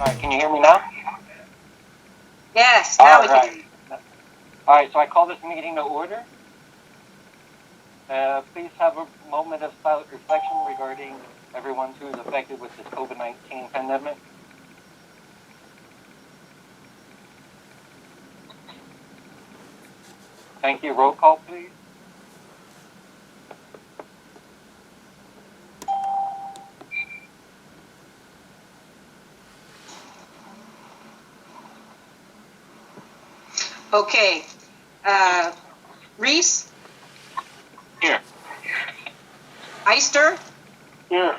All right, can you hear me now? Yes, now we can. All right, so I call this meeting to order. Please have a moment of silent reflection regarding everyone who is affected with this COVID-19 pandemic. Thank you. Roll call, please. Okay. Reese? Here. Eister? Here.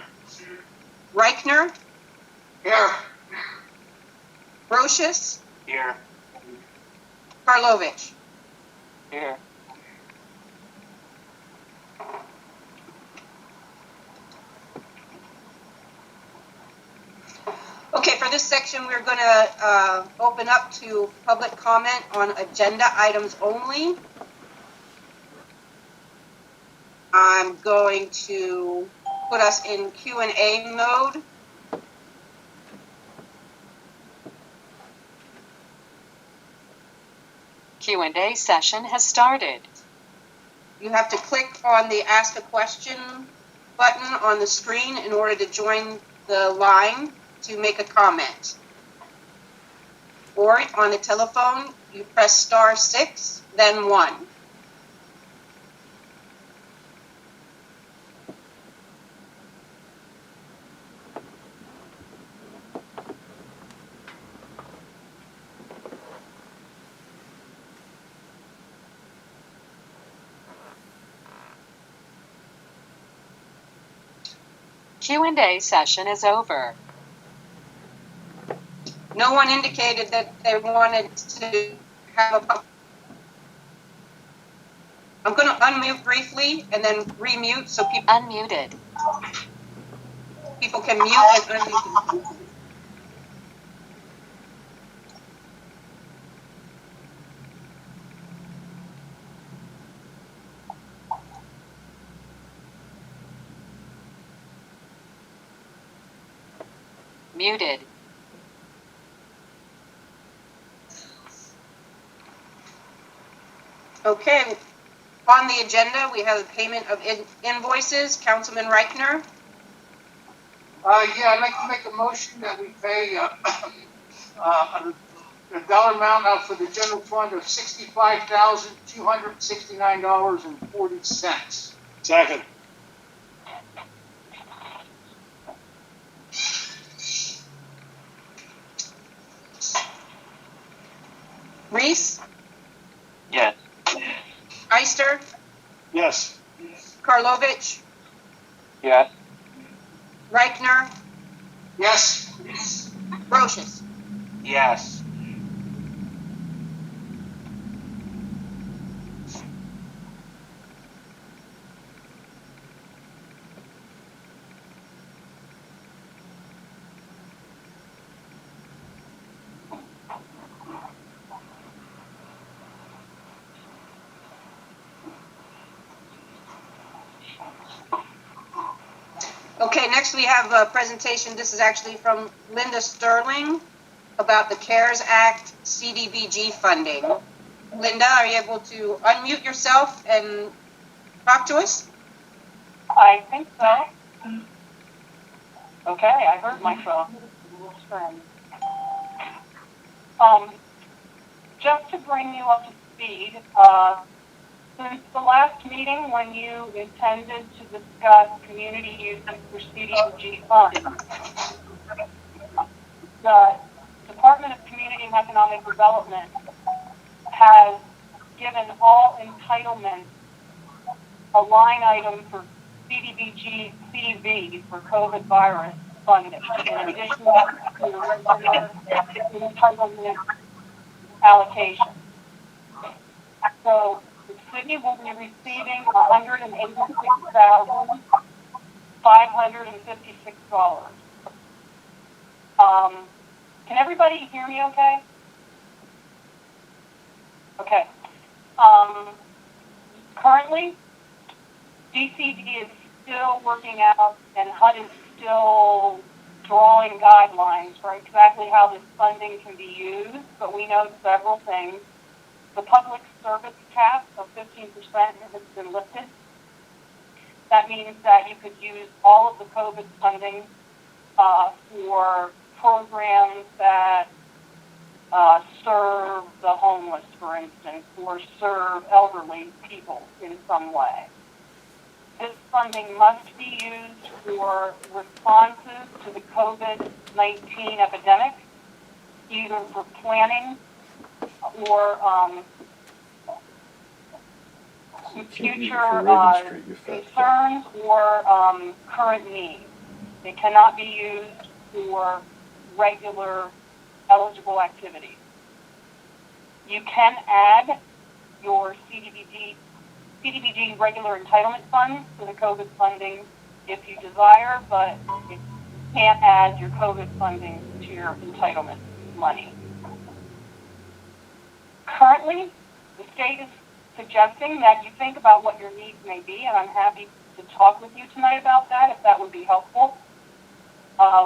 Reichner? Here. Brocious? Here. Karlovich? Here. Okay, for this section, we're going to open up to public comment on agenda items only. I'm going to put us in Q&A mode. Q&A session has started. You have to click on the Ask a Question button on the screen in order to join the line to make a comment. Or on the telephone, you press *6, then 1. Q&A session is over. No one indicated that they wanted to have a... I'm going to unmute briefly and then remute so Unmuted. people can mute and unmute. Muted. Okay, on the agenda, we have the payment of invoices. Councilman Reichner. Yeah, I'd like to make a motion that we pay a dollar amount out for the general fund of $65,269.40. Second. Reese? Yes. Eister? Yes. Karlovich? Yes. Reichner? Yes. Brocious? Yes. Okay, next we have a presentation. This is actually from Linda Sterling about the CARES Act CDBG funding. Linda, are you able to unmute yourself and talk to us? I think so. Okay, I heard myself. Just to bring you up to speed, since the last meeting when you intended to discuss community use for CDBG funds, the Department of Community and Economic Development has given all entitlements a line item for CDBG CV for COVID virus funding, in addition to regular entitlement allocation. So the city will be receiving $186,556. Can everybody hear me okay? Okay. Currently, DCD is still working out and HUD is still drawing following guidelines for exactly how this funding can be used, but we know several things. The public service cap of 15% has been lifted. That means that you could use all of the COVID funding for programs that serve the homeless, for instance, or serve elderly people in some way. This funding must be used for responses to the COVID-19 epidemic, either for planning or future concerns or current needs. It cannot be used for regular eligible activities. You can add your CDBG regular entitlement funds to the COVID funding if you desire, but you can't add your COVID funding to your entitlement money. Currently, the state is suggesting that you think about what your needs may be, and I'm happy to talk with you tonight about that if that would be helpful.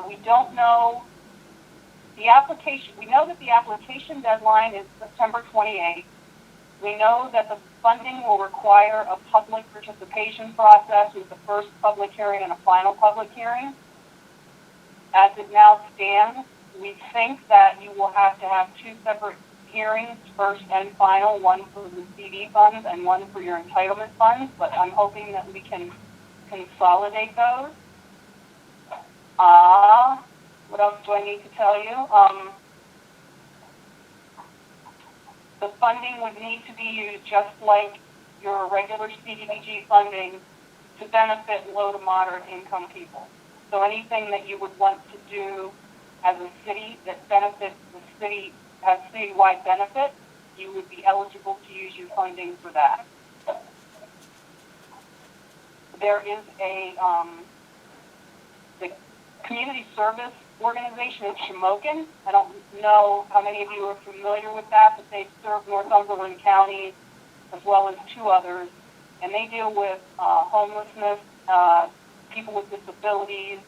We don't know the application. We know that the application deadline is September 28th. We know that the funding will require a public participation process with the first public hearing and a final public hearing. As it now stands, we think that you will have to have two separate hearings, first and final, one for the CD funds and one for your entitlement funds, but I'm hoping that we can consolidate those. What else do I need to tell you? The funding would need to be used just like your regular CDBG funding to benefit low to moderate income people. So anything that you would want to do as a city that benefits the city, has citywide benefit, you would be eligible to use your funding for that. There is the community service organization in Shamokin. I don't know how many of you are familiar with that, but they serve Northumberland County as well as two others, and they deal with homelessness, people with disabilities.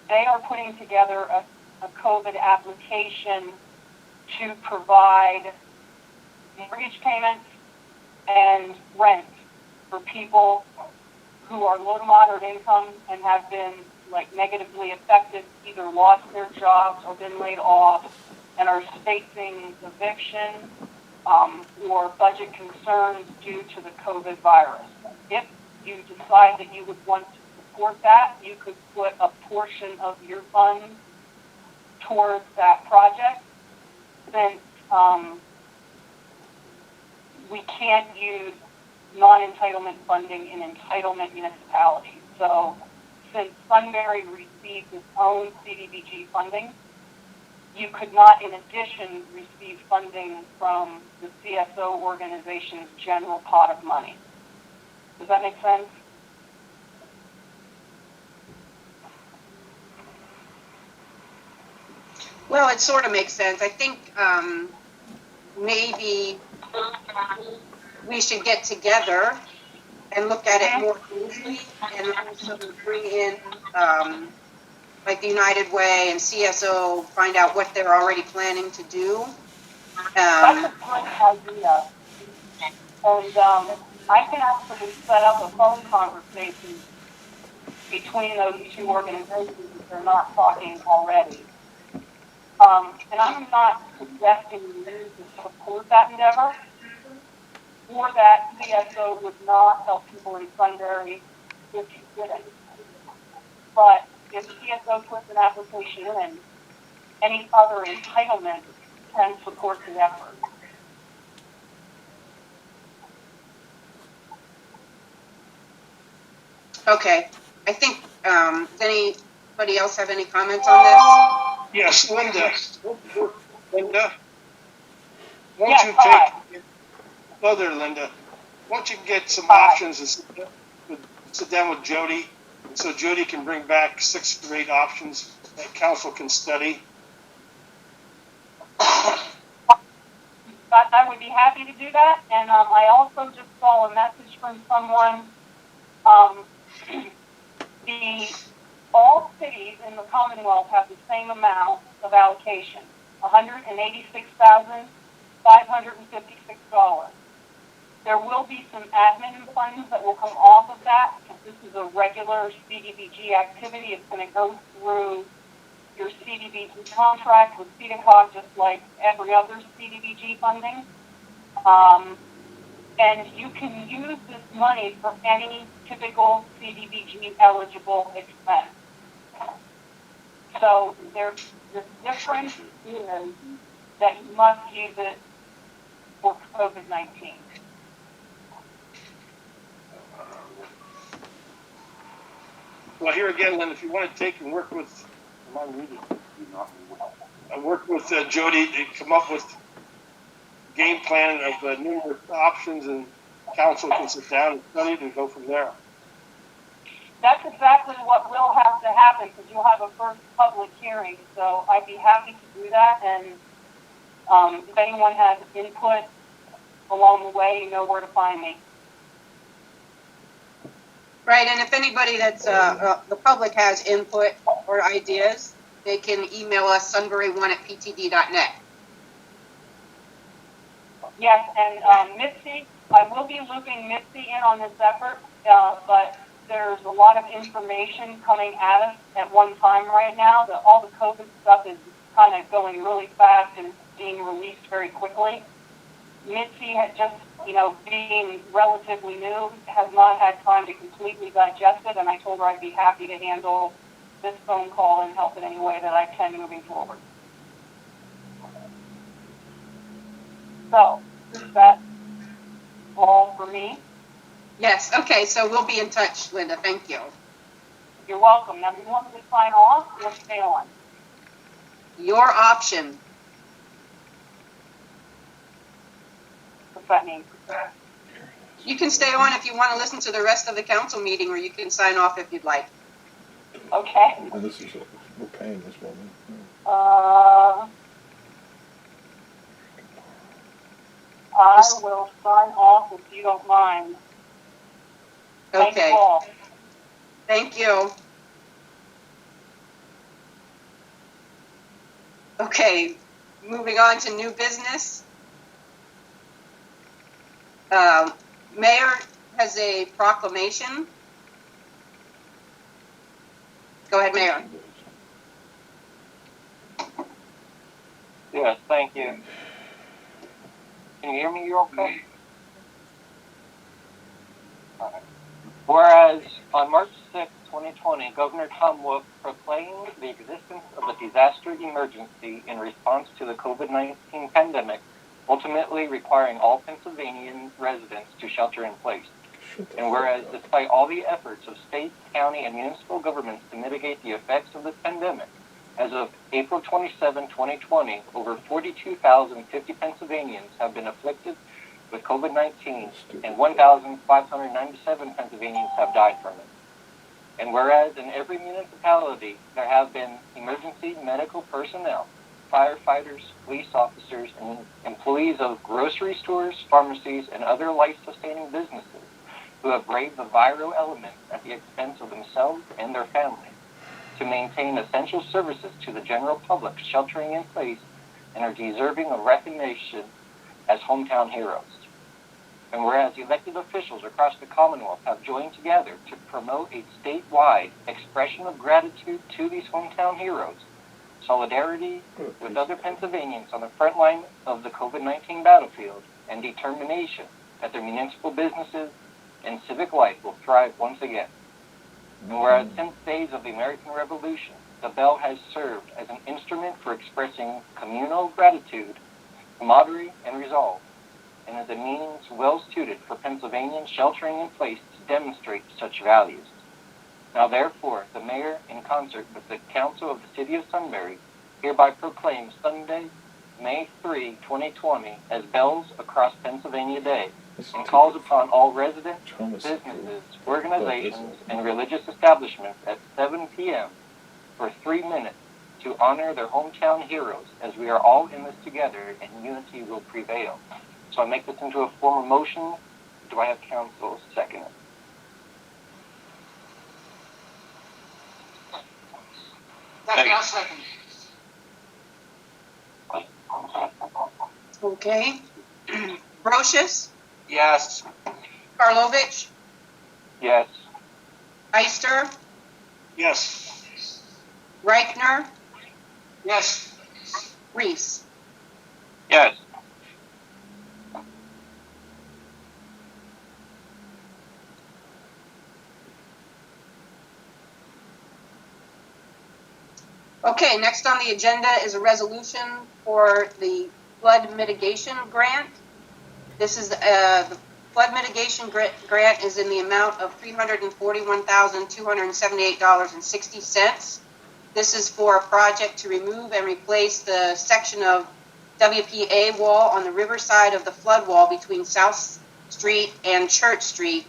They are putting together a COVID application to provide mortgage payments and rent for people who are low to moderate income and have been negatively affected, either lost their jobs or been laid off and are facing eviction or budget concerns due to the COVID virus. If you decide that you would want to support that, you could put a portion of your funds towards that project. Since we can't use non-entitlement funding in entitlement municipalities. So since Sunbury receives its own CDBG funding, you could not, in addition, receive funding from the CSO organization's general pot of money. Does that make sense? Well, it sort of makes sense. I think maybe we should get together and look at it more closely, and also bring in like the United Way and CSO, find out what they're already planning to do. That's a great idea. And I can actually set up a phone conversation between those two organizations if they're not talking already. And I'm not suggesting you to support that endeavor, or that CSO would not help people in Sunbury if you didn't. But if CSO puts an application in, any other entitlement can support the effort. Okay. I think, does anybody else have any comments on this? Yes, Linda. Linda? Yes, hi. Linda, why don't you get some options and sit down with Jody, so Jody can bring back 6 or 8 options that council can study. I would be happy to do that. And I also just saw a message from someone. The all cities in the Commonwealth have the same amount of allocation, $186,556. There will be some admin funds that will come off of that, because this is a regular CDBG activity. It's going to go through your CDBG contract with CEDACOG, just like every other CDBG funding. And you can use this money for any typical CDBG eligible expense. So the difference is that you must use it for COVID-19. Well, here again, Lynn, if you want to take and work with, Jody to come up with game plan of numerous options, and council can sit down and study it and go from there. That's exactly what will have to happen, because you'll have a first public hearing. So I'd be happy to do that. And if anyone has input along the way, you know where to find me. Right, and if anybody that's, the public has input or ideas, they can email us sunbury1@ptd.net. Yes, and Mitzi, I will be looping Mitzi in on this effort, but there's a lot of information coming at us at one time right now. All the COVID stuff is kind of going really fast and being released very quickly. Mitzi had just, being relatively new, has not had time to completely digest it, and I told her I'd be happy to handle this phone call and help in any way that I can moving forward. So, is that all for me? Yes, okay, so we'll be in touch, Linda, thank you. You're welcome. Now, do you want me to sign off or stay on? Your option. What's that mean? You can stay on if you want to listen to the rest of the council meeting, or you can sign off if you'd like. Okay. And this is, we're paying this woman. I will sign off if you don't mind. Thank Okay, you all. thank you. Okay, moving on to new business. Mayor has a proclamation. Go ahead, Mayor. Yes, thank you. Can you hear me? You okay? All right. Whereas on March 6, 2020, Governor Tom Wolf proclaimed the existence of a disaster emergency in response to the COVID-19 pandemic, ultimately requiring all Pennsylvanian residents to shelter in place. And whereas despite all the efforts of state, county, and municipal governments to mitigate the effects of this pandemic, as of April 27, 2020, over 42,050 Pennsylvanians have been afflicted with COVID-19, and 1,597 Pennsylvanians have died from it. And whereas in every municipality there have been emergency medical personnel, firefighters, police officers, and employees of grocery stores, pharmacies, and other life-sustaining businesses who have braved the viral elements at the expense of themselves and their families to maintain essential services to the general public sheltering in place and are deserving of recognition as hometown heroes. And whereas elected officials across the Commonwealth have joined together to promote a statewide expression of gratitude to these hometown heroes, solidarity with other Pennsylvanians on the front line of the COVID-19 battlefield, and determination that their municipal businesses and civic life will thrive once again. And whereas since days of the American Revolution, the bell has served as an instrument for expressing communal gratitude, camaraderie, and resolve, and as a means well suited for Pennsylvanians sheltering in place to demonstrate such values. Now therefore, the mayor, in concert with the council of the city of Sunbury, hereby proclaims Sunday, May 3, 2020, as Bells Across Pennsylvania Day, and calls upon all residents, businesses, organizations, and religious establishments at 7 p.m. for 3 minutes to honor their hometown heroes, as we are all in this together and unity will prevail. So I make this into a form of motion. Do I have council second it? I'll second. Okay. Brochus, Yes. Karlovic, Yes. Eister, Yes. Reichner, Yes. Reese. Yes. Okay, next on the agenda is a resolution for the flood mitigation grant. This is, the flood mitigation grant is in the amount of $341,278.60. This is for a project to remove and replace the section of WPA wall on the riverside of the flood wall between South Street and Church Street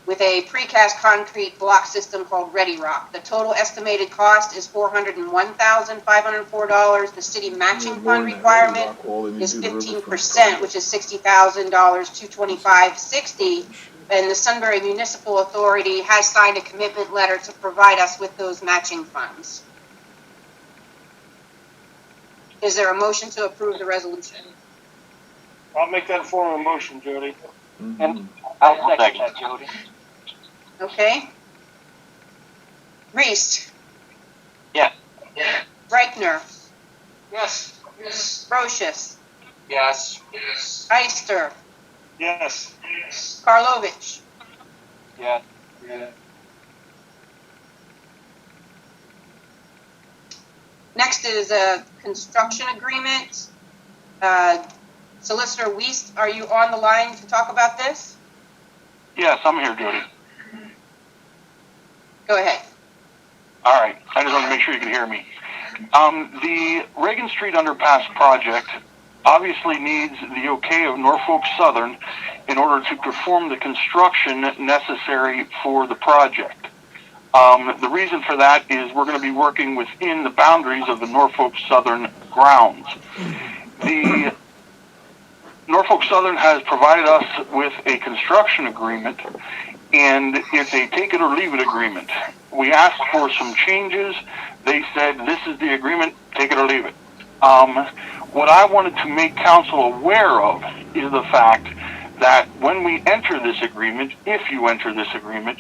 with a precast concrete block system called Ready Rock. The total estimated cost is $401,504. The city matching fund requirement is 15%, which is $60,000, $225,60. And the Sunbury Municipal Authority has signed a commitment letter to provide us with those matching funds. Is there a motion to approve the resolution? I'll make that form of motion, Jody. And I'll second that, Jody. Okay. Reese, Yes. Reichner, Yes. Brochus, Yes. Eister, Yes. Karlovic. Yes. Next is a construction agreement. Solicitor Wiest, are you on the line to talk about this? Yes, I'm here, Jody. Go ahead. All right. I just want to make sure you can hear me. The Reagan Street Underpass project obviously needs the okay of Norfolk Southern in order to perform the construction necessary for the project. The reason for that is we're going to be working within the boundaries of the Norfolk Southern grounds. The Norfolk Southern has provided us with a construction agreement, and it's a take it or leave it agreement. We asked for some changes. They said, this is the agreement, take it or leave it. What I wanted to make council aware of is the fact that when we enter this agreement, if you enter this agreement,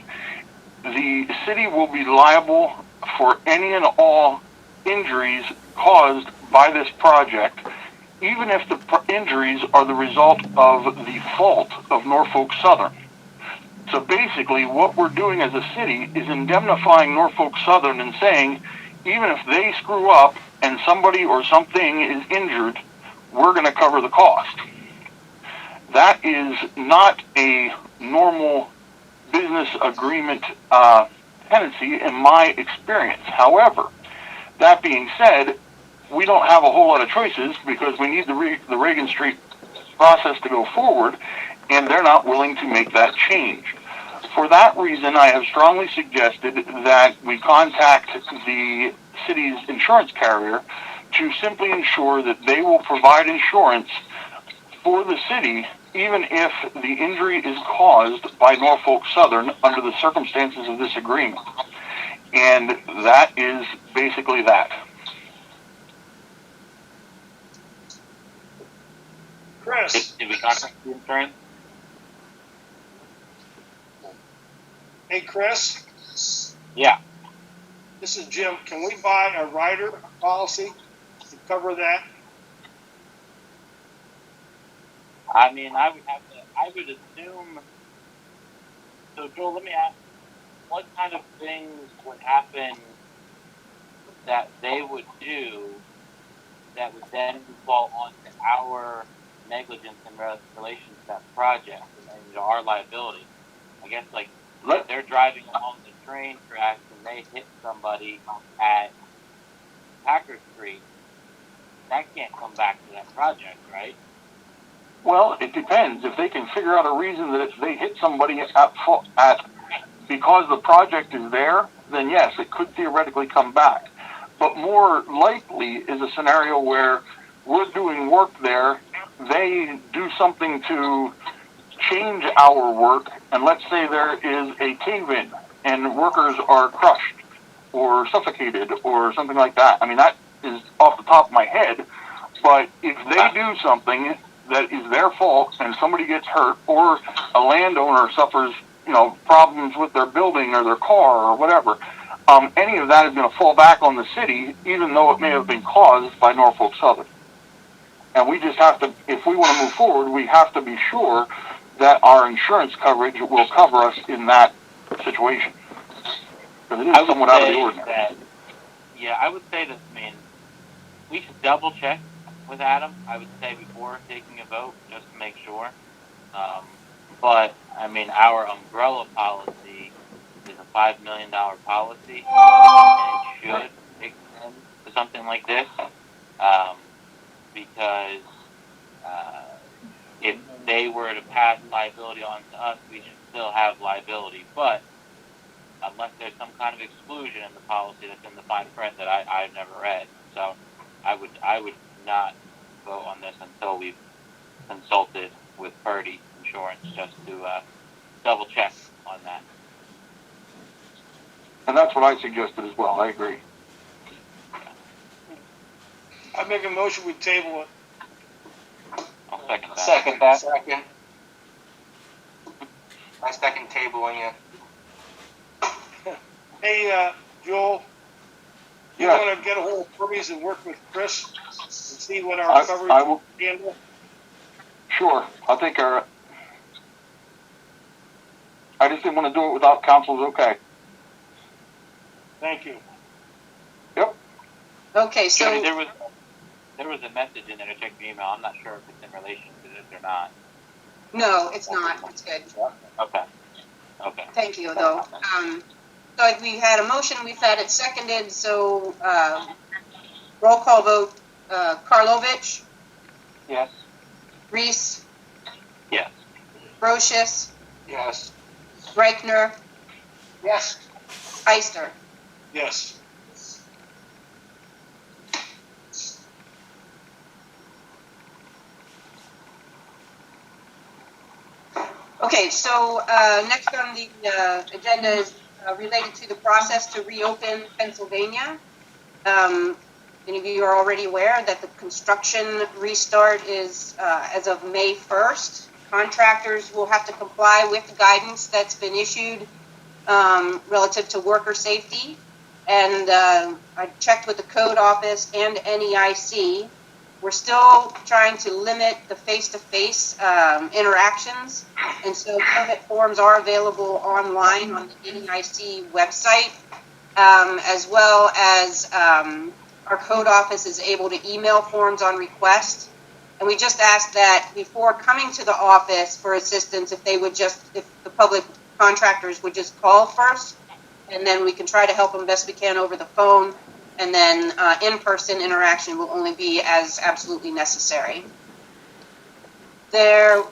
the city will be liable for any and all injuries caused by this project, even if the injuries are the result of the fault of Norfolk Southern. So basically, what we're doing as a city is indemnifying Norfolk Southern and saying, even if they screw up and somebody or something is injured, we're going to cover the cost. That is not a normal business agreement tendency in my experience. However, that being said, we don't have a whole lot of choices because we need the Reagan Street process to go forward, and they're not willing to make that change. For that reason, I have strongly suggested that we contact the city's insurance carrier to simply ensure that they will provide insurance for the city, even if the injury is caused by Norfolk Southern under the circumstances of this agreement. And that is basically that. Chris. Did we contact the insurance? Hey, Chris. Yeah. This is Jim. Can we buy a rider policy to cover that? I mean, I would assume, so Joel, let me ask, what kind of things would happen that they would do that would then fall onto our negligence in relation to that project and our liability? I guess, like, if they're driving along the train tracks and they hit somebody at Packard Street, that can't come back to that project, right? Well, it depends. If they can figure out a reason that if they hit somebody because the project is there, then yes, it could theoretically come back. But more likely is a scenario where we're doing work there, they do something to change our work, and let's say there is a cave-in and workers are crushed, or suffocated or something like that. I mean, that is off the top of my head. But if they do something that is their fault and somebody gets hurt, or a landowner suffers, problems with their building or their car or whatever, any of that is going to fall back on the city, even though it may have been caused by Norfolk Southern. And we just have to, if we want to move forward, we have to be sure that our insurance coverage will cover us in that situation. Because it is somewhat out of the ordinary. I would say that, we should double check with Adam, I would say, before taking a vote, just to make sure. But our umbrella policy is a $5 million policy, and it should extend to something like this, because if they were to pass liability on to us, we should still have liability. But unless there's some kind of exclusion in the policy that's in the fine print that I've never read, so I would not vote on this until we've consulted with Purdy Insurance, just to double check on that. And that's what I suggested as well. I agree. I make a motion, we table it. I'll second that. Second that. Second. I second tabling it. Hey, Joel, you Yeah. want to get a hold of Kirby's and work with Chris and see what our coverage I will. can handle? Sure. I think I just didn't want to do it without council's okay. Thank you. Yep. Okay, so. Jody, there was a message in there to check the email. I'm not sure if it's in relation to this or not. No, it's not. It's good. Okay. Thank you, though. So we had a motion, we've had it seconded, so roll call vote, Karlovic, Yes. Reese, Yes. Brochus, Yes. Reichner, Yes. Heister. Yes. Okay, so next on the agenda is related to the process to reopen Pennsylvania. Many of you are already aware that the construction restart is as of May 1st. Contractors will have to comply with the guidance that's been issued relative to worker safety. And I checked with the code office and NEIC. We're still trying to limit the face-to-face interactions, and so permit forms are available online on the NEIC website, as well as our code office is able to email forms on request. And we just asked that before coming to the office for assistance, if the public contractors would just call first, and then we can try to help them best we can over the phone. And then in-person interaction will only be as absolutely necessary. There,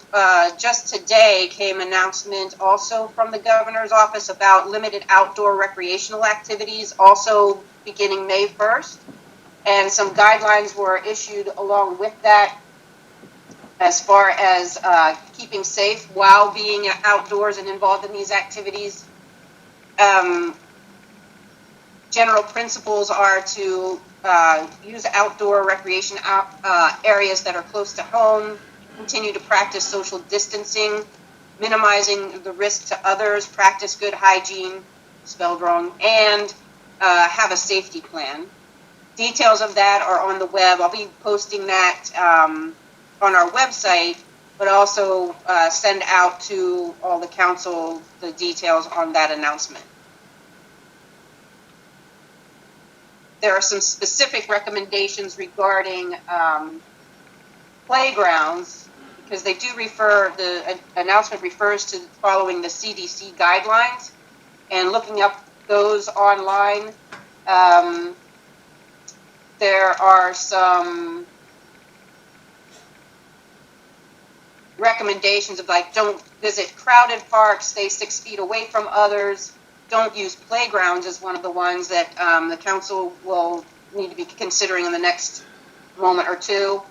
just today came announcement also from the governor's office about limited outdoor recreational activities, also beginning May 1st. And some guidelines were issued along with that as far as keeping safe while being outdoors and involved in these activities. General principles are to use outdoor recreation areas that are close to home, continue to practice social distancing, minimizing the risk to others, practice good hygiene, spelled wrong, and have a safety plan. Details of that are on the web. I'll be posting that on our website, but also send out to all the council the details on that announcement. There are some specific recommendations regarding playgrounds, because they do the announcement refers to following the CDC guidelines, and looking up those online. There are some recommendations of don't visit crowded parks, stay 6 feet away from others. Don't use playgrounds is one of the ones that the council will need to be considering in the next moment or two.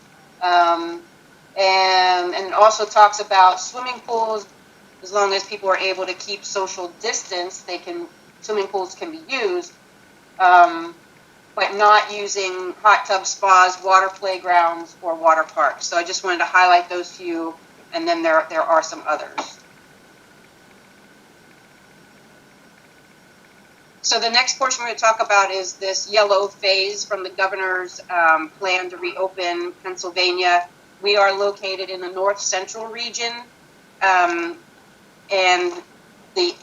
And it also talks about swimming pools. As long as people are able to keep social distance, swimming pools can be used. but not using hot tub spas, water playgrounds, or water parks. So I just wanted to highlight those few, and then there are some others. So the next portion we're going to talk about is this yellow phase from the governor's plan to reopen Pennsylvania. We are located in the north central region, and the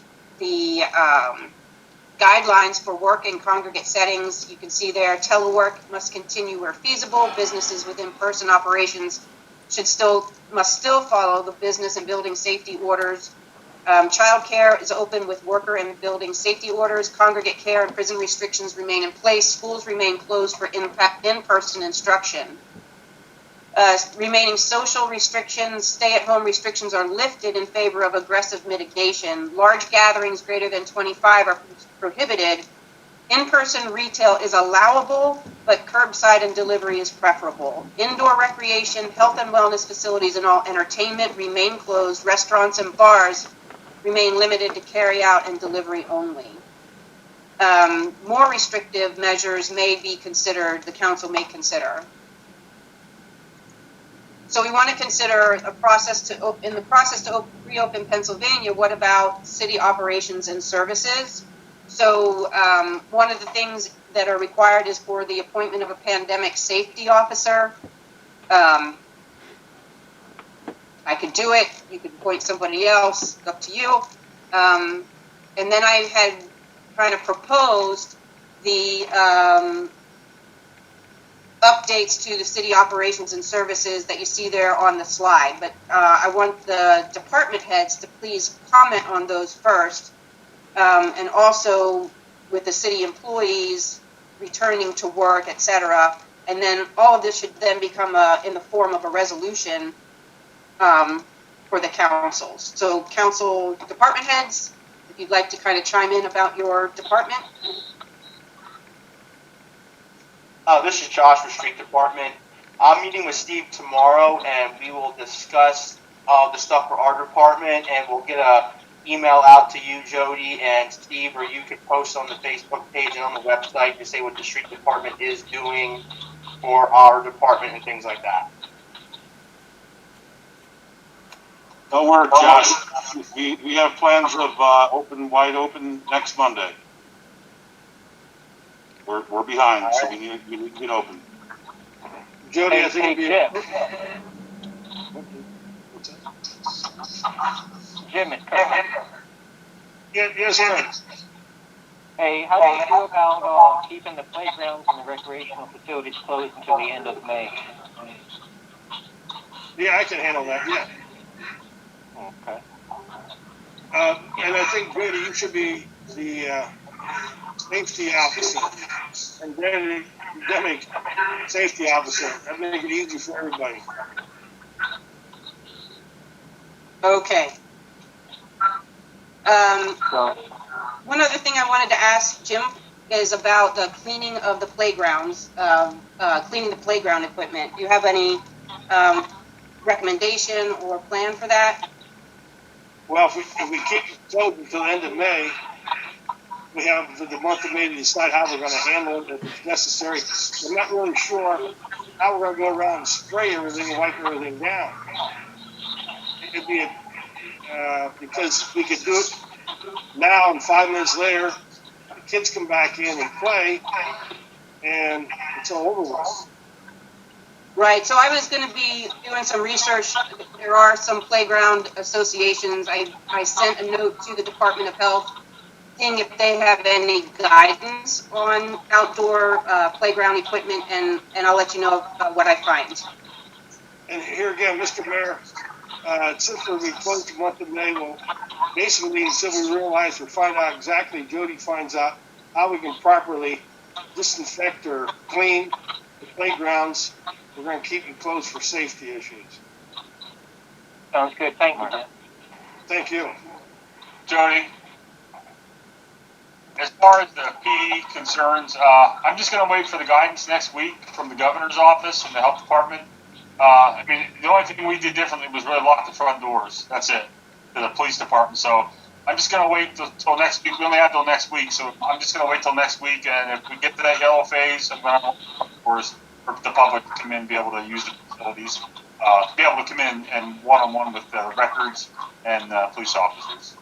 guidelines for work in congregate settings, you can see there, telework must continue where feasible. Businesses with in-person operations must still follow the business and building safety orders. Childcare is open with worker and building safety orders. Congregate care and prison restrictions remain in place. Schools remain closed for in-person instruction. Remaining social restrictions, stay-at-home restrictions are lifted in favor of aggressive mitigation. Large gatherings greater than 25 are prohibited. In-person retail is allowable, but curbside and delivery is preferable. Indoor recreation, health and wellness facilities, and all entertainment remain closed. Restaurants and bars remain limited to carry out and delivery only. More restrictive measures may be considered, the council may consider. So we want to consider in the process to reopen Pennsylvania, what about city operations and services? So one of the things that are required is for the appointment of a pandemic safety officer. I could do it. You could appoint somebody else. It's up to you. And then I had kind of proposed the updates to the city operations and services that you see there on the slide. But I want the department heads to please comment on those first. And also with the city employees returning to work, etc. And then all of this should then become in the form of a resolution for the councils. So council department heads, if you'd like to kind of chime in about your department. This is Josh for Street Department. I'm meeting with Steve tomorrow, and we will discuss the stuff for our department, and we'll get a email out to you, Jody, and Steve, or you can post on the Facebook page and on the website to say what the street department is doing for our department and things like that. Don't worry, Josh. We have plans of wide open next Monday. We're behind, so we need to get open. Jody, I think it'd be. Jim, it's Yes, sir. Hey, how do you feel about keeping the playgrounds and the recreational facilities closed until the end of May? Yeah, I can handle that. Yeah. Okay. And I think, Jody, you should be the safety officer and pandemic safety officer. That'd make it easy for everybody. Okay. One other thing I wanted to ask Jim is about the cleaning of the playgrounds, cleaning the playground equipment. Do you have any recommendation or plan for that? Well, if we keep it closed until the end of May, we have the month of May to decide how we're going to handle it if it's necessary. I'm not really sure how we're going to go around and spray everything and wipe everything down. It'd be because we could do it now, and 5 minutes later, the kids come back in and play, and it's all over with. Right. So I was going to be doing some research. There are some playground associations. I sent a note to the Department of Health, seeing if they have any guidance on outdoor playground equipment, and I'll let you know what I find. And here again, Mr. Mayor, since we'll be closed the month of May, we'll basically, until we realize or find out exactly, Jody finds out how we can properly disinfect or clean the playgrounds, we're going to keep them closed for safety issues. Sounds good. Thank you, Jim. Thank you. Jody, as far as the PE concerns, I'm just going to wait for the guidance next week from the governor's office and the health department. I mean, the only thing we did differently was really lock the front doors. That's it, to the police department. So I'm just gonna wait till next week. We only have till next week, so I'm just gonna wait till next week. And if we get to that yellow phase, I'm gonna for the public to come in, be able to use the facilities, be able to come in and one-on-one with records and police officers.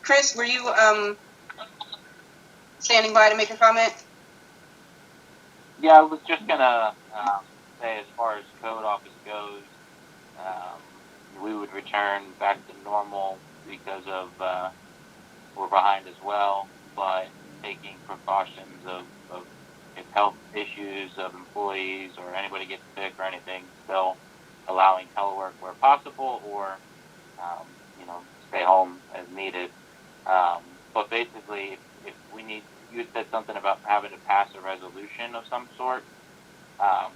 Chris, were you standing by to make a comment? Yeah, I was just gonna say, as far as code office goes, we would return back to normal because of we're behind as well, but taking precautions of if health issues of employees or anybody gets sick or anything, still allowing telework where possible, or stay home as needed. But basically, if we need, you said something about having to pass a resolution of some sort. I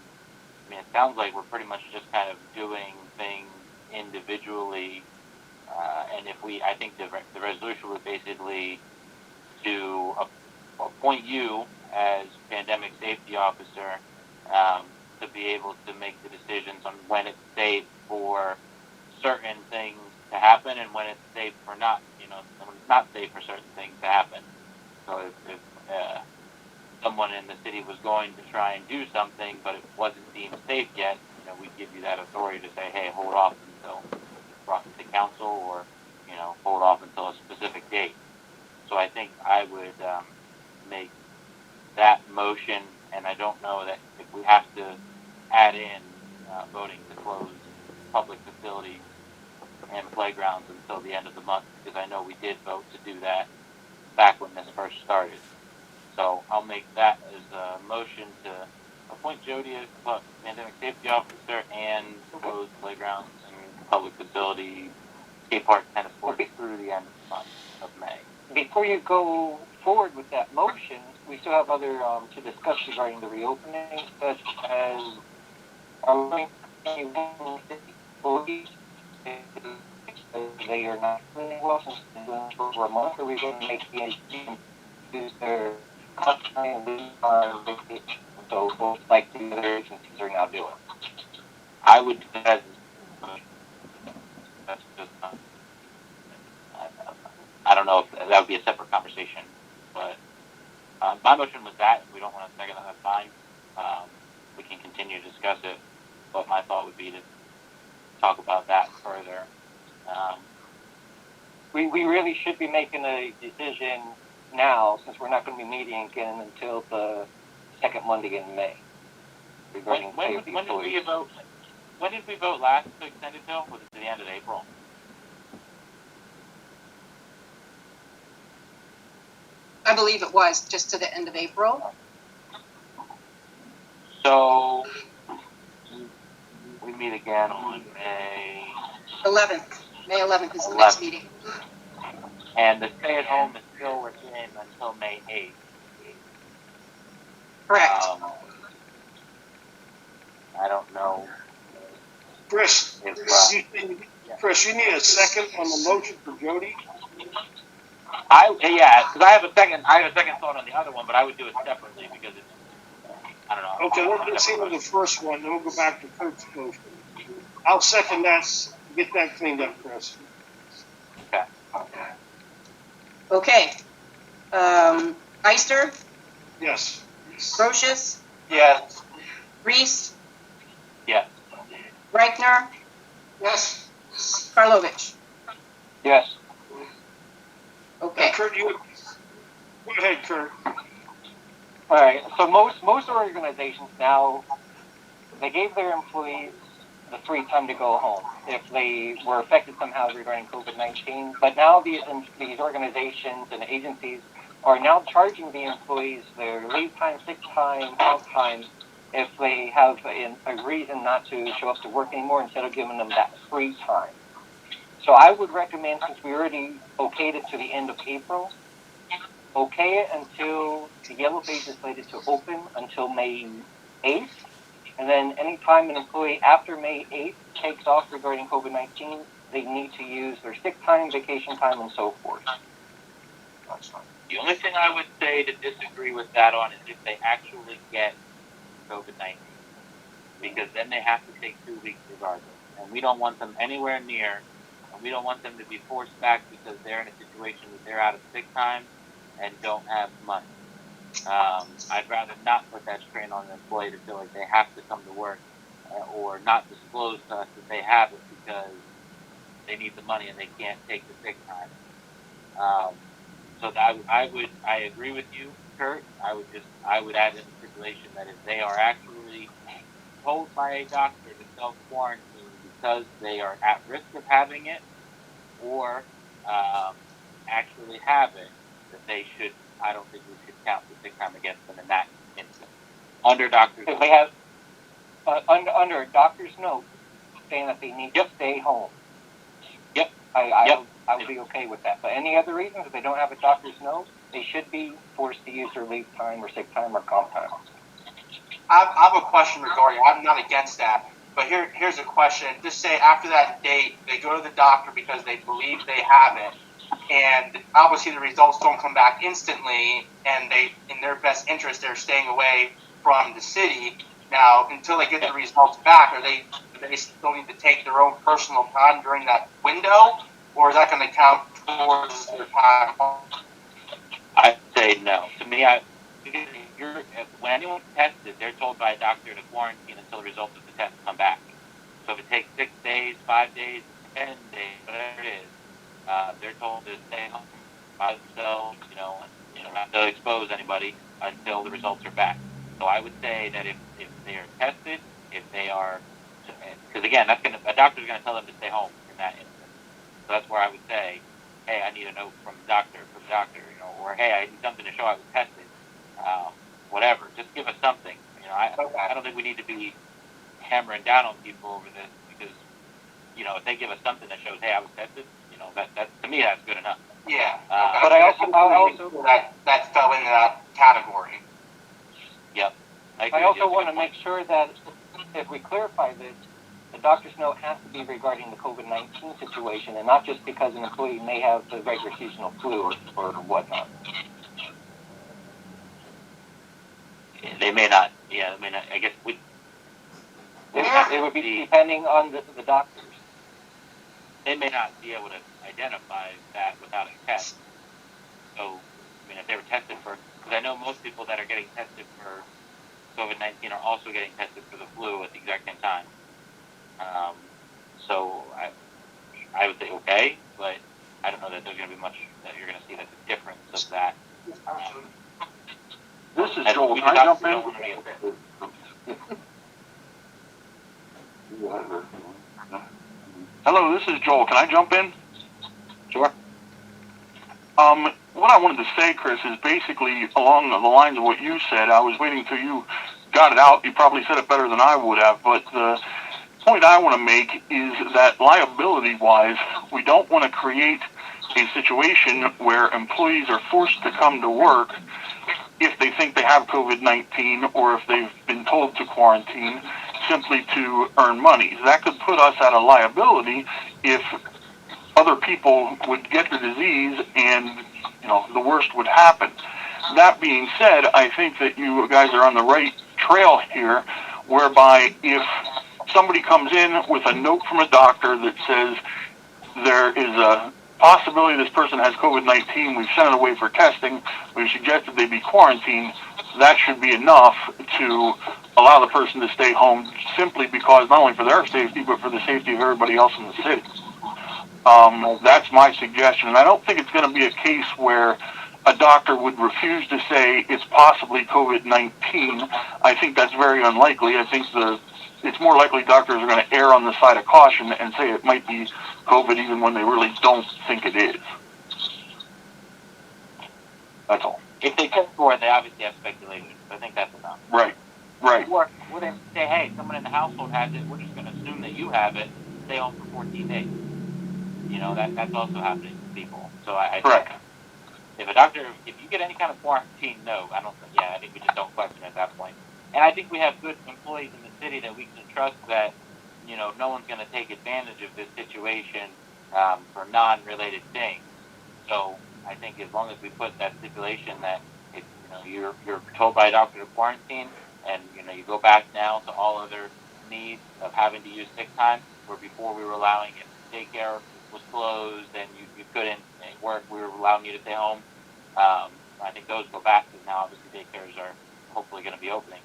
mean, it sounds like we're pretty much just kind of doing things individually, and I think the resolution would basically to appoint you as pandemic safety officer, to be able to make the decisions on when it's safe for certain things to happen and when it's safe for not, when it's not safe for certain things to happen. So if someone in the city was going to try and do something, but it wasn't deemed safe yet, we'd give you that authority to say, hey, hold off until it's brought to council, or, hold off until a specific date. So I think I would make that motion, and I don't know that if we have to add in voting to close public facilities and playgrounds until the end of the month, because I know we did vote to do that back when this first started. So I'll make that as a motion to appoint Jody as pandemic safety officer and close playgrounds and public facilities, skate park, tennis courts through the end of the month of May. Before you go forward with that motion, we still have other to discuss regarding the reopening, such as are employees, they are not feeling well since they've been doing for a month. Are we going to make the use their time leave on vacation? So, like the other agencies are now doing. I would do that. I don't know if that would be a separate conversation, but my motion was that. If we don't want to second that, that's fine. We can continue to discuss it, but my thought would be to talk about that further. We really should be making a decision now, since we're not going to be meeting again until the second Monday in May. When did we vote? When did we vote last to extend it till? Was it to the end of April? I believe it was just to the end of April. So we meet again on May 11th. May 11th is the next meeting. And the stay-at-home is still within until May 8th. Correct. I don't know. Chris, Chris, you need a second on the motion for Jody? Because I have a second thought on the other one, but I would do it separately because I don't know. Okay, let's handle the first one, then we'll go back to Kurt's motion. I'll second that. Get that cleaned up, Chris. Okay. Eister, Yes. Brocious, Yes. Reese, Yes. Reichner, Yes. Karlovich. Yes. Okay. Kurt, go ahead, Kurt. All right. So most organizations now, they gave their employees the free time to go home if they were affected somehow regarding COVID-19. But now these organizations and agencies are now charging the employees their leave time, sick time, health time, if they have a reason not to show up to work anymore, instead of giving them that free time. So I would recommend, since we already okayed it to the end of April, okay it until the yellow phase is slated to open until May 8th. And then anytime an employee after May 8th takes off regarding COVID-19, they need to use their sick time, vacation time, and so forth. The only thing I would say to disagree with that on is if they actually get COVID-19. because then they have to take 2 weeks regardless. And we don't want them anywhere near, and we don't want them to be forced back because they're in a situation that they're out of sick time and don't have money. I'd rather not put that strain on an employee to feel like they have to come to work or not disclose to us that they have it because they need the money and they can't take the sick time. So that I agree with you, Kurt. I would add in the stipulation that if they are actually told by a doctor to self-quarantine because they are at risk of having it or actually have it, that they should, I don't think we should count the sick time against them in that instance. Under doctor's If they have, under a doctor's note saying that they need to stay home. Yep. I would be okay with that. But any other reasons, if they don't have a doctor's note, they should be forced to use their leave time or sick time or comp time. I have a question regarding, I'm not against that, but here's a question. Just say after that date, they go to the doctor because they believe they have it, and obviously the results don't come back instantly, and they, in their best interest, they're staying away from the city. Now, until they get the results back, do they still need to take their own personal time during that window, or is that going to count towards their time? I'd say no. To me, when anyone's tested, they're told by a doctor to quarantine until the results of the test come back. So if it takes 6 days, 5 days, 10 days, whatever it is, they're told to stay home by themselves, not to expose anybody until the results are back. So I would say that if they are tested, if they are, because again, a doctor's going to tell them to stay home in that instance. So that's where I would say, hey, I need a note from the doctor, or hey, I need something to show I was tested. Whatever, just give us something. I don't think we need to be hammering down on people over this because, if they give us something that shows, hey, I was tested, that to me that's good enough. Yeah. But I also that fell into that category. Yep. I also want to make sure that if we clarify this, the doctor's note has to be regarding the COVID-19 situation and not just because an employee may have the regular seasonal flu or whatnot. They may not. Yeah, they may not. I guess it would be depending on the doctors. They may not be able to identify that without a test. So, if they were tested because I know most people that are getting tested for COVID-19 are also getting tested for the flu at the exact same time. So I would say okay, but I don't know that there's going to be much that you're going to see that's a difference of that. This is Joel. Can I jump in? Hello, this is Joel. Can I jump in? Sure. What I wanted to say, Chris, is basically along the lines of what you said. I was waiting until you got it out. You probably said it better than I would have, but the point I want to make is that liability-wise, we don't want to create a situation where employees are forced to come to work if they think they have COVID-19 or if they've been told to quarantine simply to earn money. That could put us at a liability if other people would get the disease and, the worst would happen. That being said, I think that you guys are on the right trail here, whereby if somebody comes in with a note from a doctor that says there is a possibility this person has COVID-19, we've sent it away for testing, we've suggested they be quarantined, that should be enough to allow the person to stay home simply because not only for their safety, but for the safety of everybody else in the city. That's my suggestion. And I don't think it's going to be a case where a doctor would refuse to say it's possibly COVID-19. I think that's very unlikely. I think it's more likely doctors are going to err on the side of caution and say it might be COVID even when they really don't think it is. That's all. If they test for it, they obviously have speculation. I think that's enough. Right. Or would they say, hey, someone in the household has it, we're just going to assume that you have it, stay home for 14 days. That's also happening to people. So I Correct. If you get any kind of quarantine note, I think we just don't question at that point. And I think we have good employees in the city that we can trust that, no one's going to take advantage of this situation for non-related things. So I think as long as we put that stipulation that if you're told by a doctor to quarantine, and you go back now to all other need of having to use sick time, where before we were allowing it, daycare was closed and you couldn't work, we were allowing you to stay home. I think those go back because now obviously daycares are hopefully going to be opening.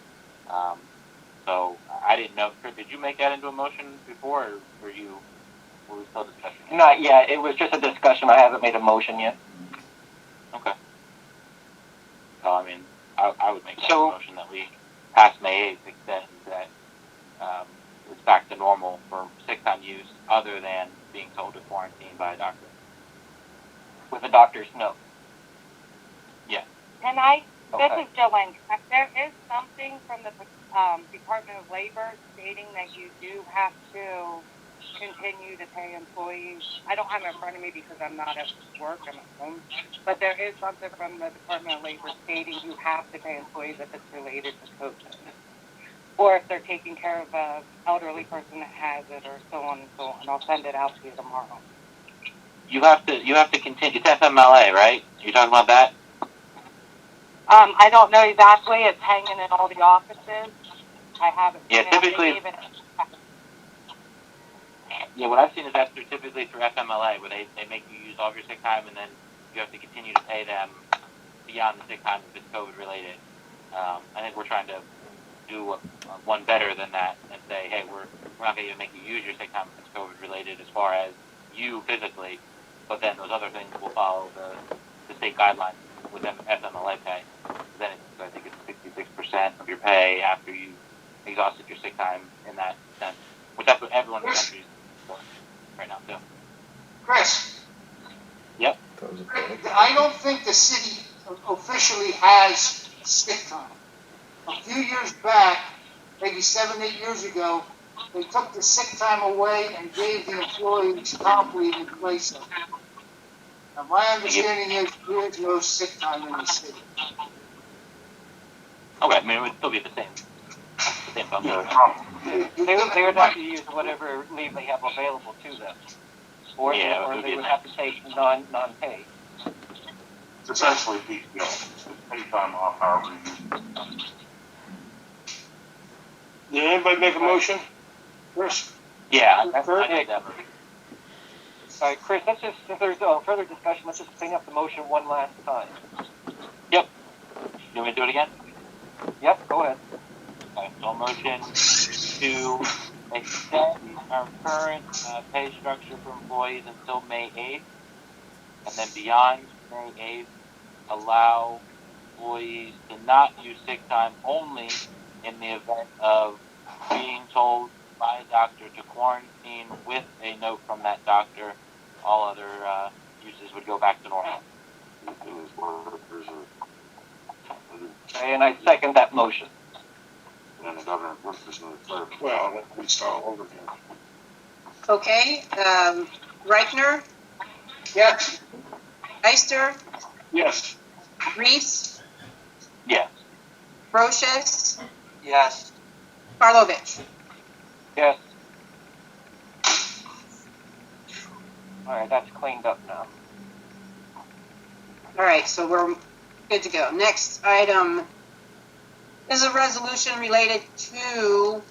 So I didn't know. Chris, did you make that into a motion before, or were we still discussing it? Not yet. It was just a discussion. I haven't made a motion yet. Okay. So I mean, I would make that So- motion that we pass May 8th, extend that it's back to normal for sick time use, other than being told to quarantine by a doctor. With a doctor's note. And this Okay. is Joanne. There is something from the Department of Labor stating that you do have to continue to pay employees. I don't have it in front of me because I'm not at work, I'm at home. But there is something from the Department of Labor stating you have to pay employees if it's related to COVID. Or if they're taking care of an elderly person that has it, or so on and so on. I'll send it out to you tomorrow. You have to continue. It's FMLA, right? You're talking about that? I don't know exactly. It's hanging in all the offices. I haven't. Yeah, seen it. typically- They gave it- Yeah, what I've seen is that's typically through FMLA, where they make you use all of your sick time, and then you have to continue to pay them beyond the sick time if it's COVID related. I think we're trying to do one better than that and say, hey, we're not going to even make you use your sick time if it's COVID related, as far as you physically, but then those other things will follow the state guidelines with FMLA pay. Then I think it's 66% of your pay after you exhausted your sick time in that sense, which that's what everyone in the country is for right now too. Chris, Yep. That was a bad. I don't think the city officially has sick time. A few years back, maybe 7, 8 years ago, they took the sick time away and gave the employees comp leave in place of it. Now, my understanding is there is no sick time in the city. Okay, I mean, it would still be the same function. They would have to use whatever leave they have available to them. Or, Yeah, or it would they be would a have to take non-paid. It's essentially PTO, it's paid time off, however you use it. Did anybody make a motion? Chris? Yeah, I Perfect. did that. All right, Chris, let's just, if there's further discussion, let's just clean up the motion one last time. Yep. You want me to do it again? Yep, go ahead. Okay, so motion to extend our current pay structure for employees until May 8th, and then beyond May 8th, allow employees to not use sick time only in the event of being told by a doctor to quarantine with a note from that doctor. All other uses would go back to normal. Okay, and I second that motion. And the governor, well, we start all over again. Okay, Reichner, Yes, Eister, Yes. Reese, Yes. Brochus, Yes. Karlovic. Yes. All right, that's cleaned up now. All right, so we're good to go. Next item is a resolution related to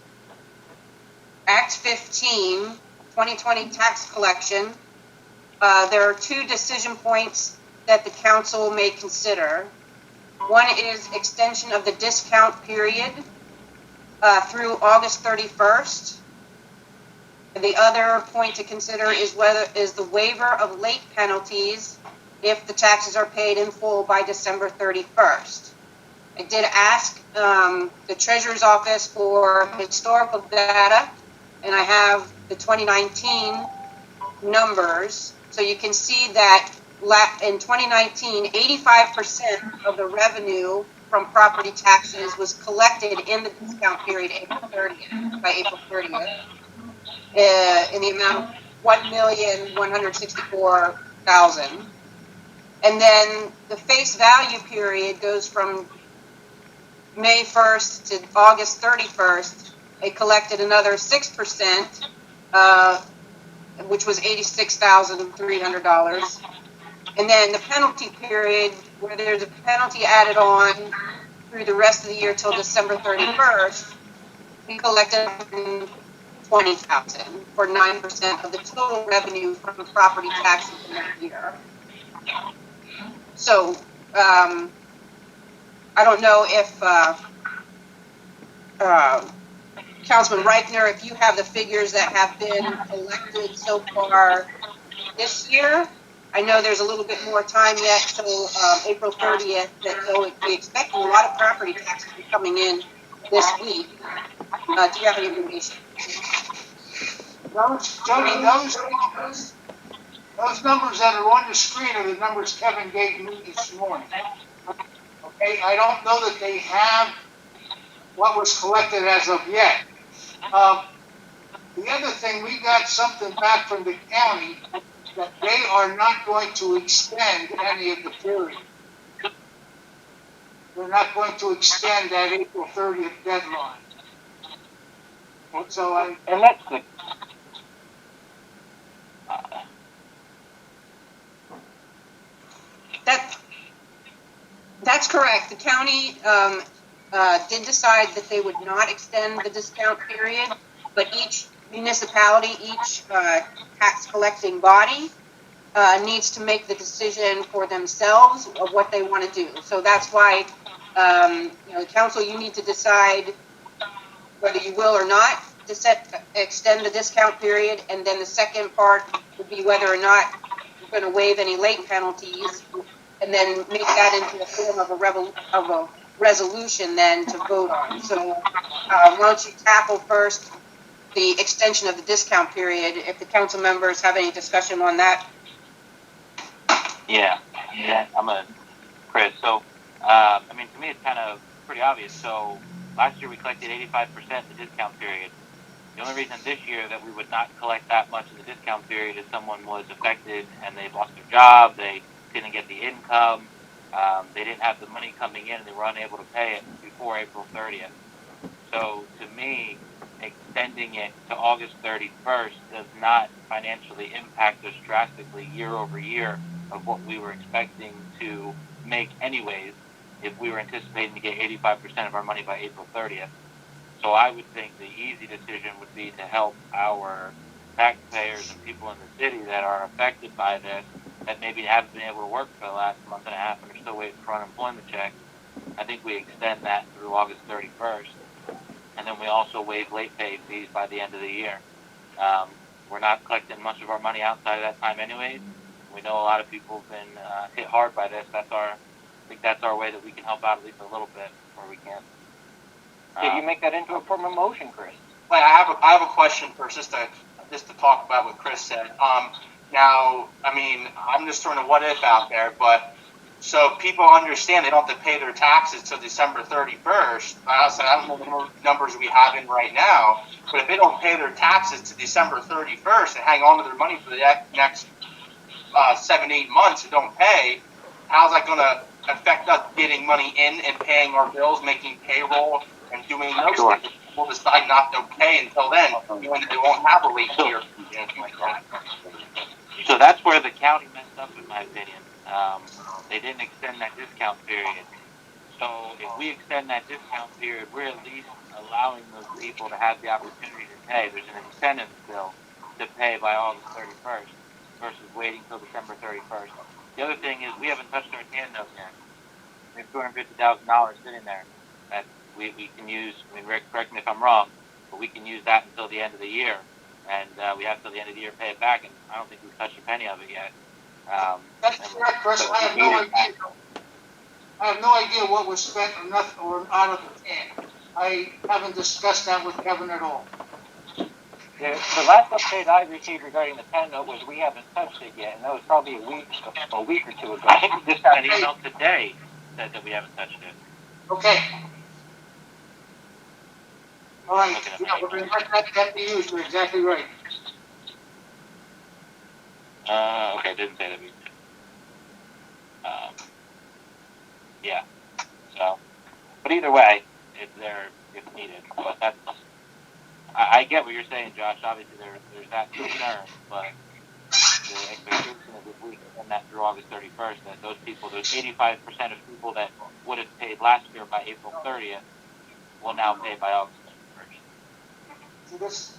Act 15, 2020 tax collection. There are 2 decision points that the council may consider. One is extension of the discount period through August 31st. And the other point to consider is the waiver of late penalties if the taxes are paid in full by December 31st. I did ask the Treasurer's Office for historical data, and I have the 2019 numbers. So you can see that in 2019, 85% of the revenue from property taxes was collected in the discount period by April 30th, in the amount of $1,164,000. And then the face value period goes from May 1st to August 31st. They collected another 6%, which was $86,300. And then the penalty period, where there's a penalty added on through the rest of the year till December 31st, we collected $120,000 for 9% of the total revenue from property taxes in the year. So, I don't know if, Councilman Reichner, if you have the figures that have been collected so far this year. I know there's a little bit more time yet till April 30th, so we expect a lot of property taxes to be coming in this week. Do you have any information? Jody, those numbers that are on the screen are the numbers Kevin gave me this morning. Okay, I don't know that they have what was collected as of yet. The other thing, we got something back from the county that they are not going to extend any of the period. They're not going to extend that April 30th deadline. So And that's the, That's correct. The county did decide that they would not extend the discount period, but each municipality, each tax collecting body needs to make the decision for themselves of what they want to do. So that's why, the council, you need to decide whether you will or not extend the discount period, and then the second part would be whether or not you're going to waive any late penalties, and then make that into a form of a resolution then to vote on. So why don't you tackle first the extension of the discount period, if the council members have any discussion on that? Yeah, Chris. So, to me, it's kind of pretty obvious. So, last year we collected 85% the discount period. The only reason this year that we would not collect that much in the discount period is someone was affected and they lost their job, they didn't get the income, they didn't have the money coming in, and they were unable to pay it before April 30th. So, to me, extending it to August 31st does not financially impact us drastically year over year of what we were expecting to make anyways if we were anticipating to get 85% of our money by April 30th. So I would think the easy decision would be to help our taxpayers and people in the city that are affected by this, that maybe haven't been able to work for the last month and a half and are still waiting for unemployment checks. I think we extend that through August 31st. And then we also waive late pay fees by the end of the year. We're not collecting much of our money outside of that time anyways. We know a lot of people have been hit hard by this. I think that's our way that we can help out at least a little bit where we can. did you make that into a form of motion, Chris? Wait, I have a question first, just to talk about what Chris said. Now, I'm just throwing a what if out there, but so people understand they don't have to pay their taxes till December 31st. I don't know the numbers we have in right now, but if they don't pay their taxes to December 31st and hang on to their money for the next 7-8 months and don't pay, how's that going to affect us getting money in and paying our bills, making payroll, and doing those things? We'll decide not to pay until then, when they won't have a late fee or anything like that. So that's where the county messed up, in my opinion. They didn't extend that discount period. So if we extend that discount period, we're at least allowing those people to have the opportunity to pay. There's an incentive still to pay by August 31st versus waiting till December 31st. The other thing is we haven't touched our TAN note yet. We have $250,000 sitting there that we can use. Rick, correct me if I'm wrong, but we can use that until the end of the year. And we have till the end of the year to pay it back, and I don't think we've touched a penny of it yet. That's correct, Chris. I have no idea what was spent or not, or out of the TAN. I haven't discussed that with Kevin at all. The last update I received regarding the TAN note was we haven't touched it yet, and that was probably a week or two ago. I think we just got an email today that we haven't touched it. Okay. All right. Yeah, we're going to let that be used. You're exactly right. Okay, didn't say that we did. Yeah. So, but either way, it's there if needed. But that's, I get what you're saying, Josh. Obviously, there's that concern, but the expectation is if we extend that through August 31st, that those people, those 85% of people that would have paid last year by April 30th, will now pay by August 31st. to this.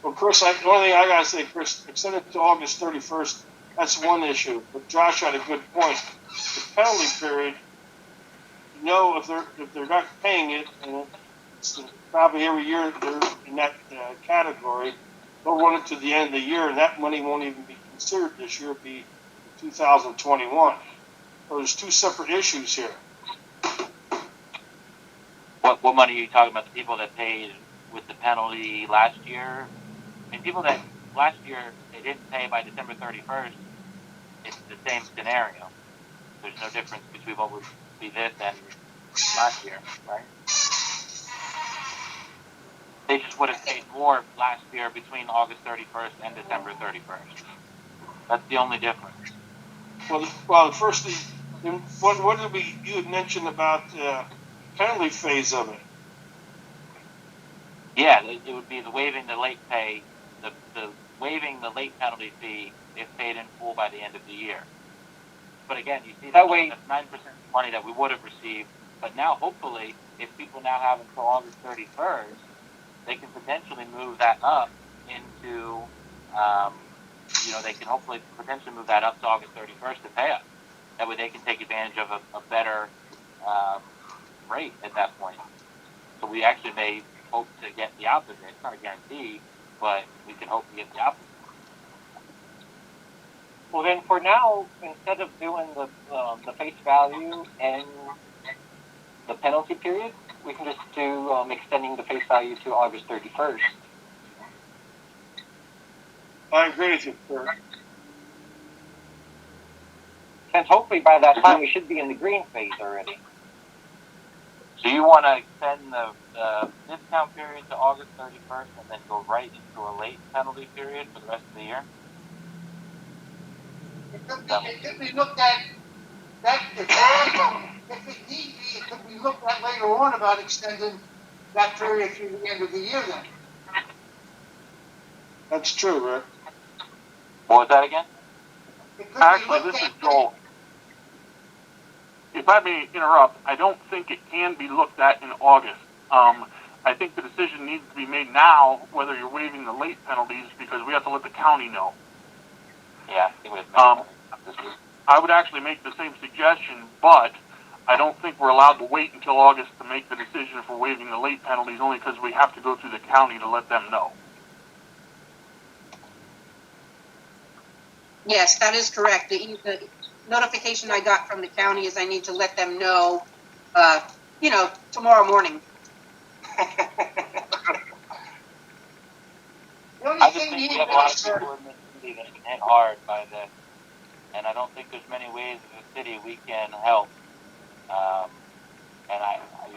Well, Chris, the only thing I gotta say, Chris, extend it to August 31st. That's one issue. But Josh had a good point. The penalty period, if they're not paying it, and it's probably every year they're in that category, they'll run it to the end of the year, and that money won't even be considered this year. It'll be 2021. So there's two separate issues here. What money are you talking about? The people that paid with the penalty last year? I mean, people that last year they didn't pay by December 31st. It's the same scenario. There's no difference between what would be this and last year, right? They just would have paid more last year between August 31st and December 31st. That's the only difference. Well, the first thing, what did you had mentioned about penalty phase of it? Yeah, it would be the waiving the late pay, the waiving the late penalty fee if paid in full by the end of the year. But again, you see That way- that's 9% money that we would have received. But now, hopefully, if people now have until August 31st, they can potentially move that up into, they can hopefully potentially move that up to August 31st to pay us. That way they can take advantage of a better rate at that point. So we actually may hope to get the opposite. It's not a guarantee, but we can hope to get the opposite. Well, then for now, instead of doing the face value and the penalty period, we can just do extending the face value to August 31st. I agree with you, Kurt. Since hopefully by that time we should be in the green phase already. So you want to extend the discount period to August 31st and then go right into a late penalty period for the rest of the year? It could be looked at, if it need be, it could be looked at later on about extending that period through the end of the year then. That's true, Rick. What was that again? It could be Actually, looked this is at- Joel. If I may interrupt, I don't think it can be looked at in August. I think the decision needs to be made now whether you're waiving the late penalties because we have to let the county know. Yeah, it was this week. I would actually make the same suggestion, but I don't think we're allowed to wait until August to make the decision for waiving the late penalties only because we have to go through the county to let them know. Yes, that is correct. The notification I got from the county is I need to let them know, tomorrow morning. The only I just thing think you we need have a lot of is, people in the city that get hit hard by this, and I don't think there's many ways as a city we can help.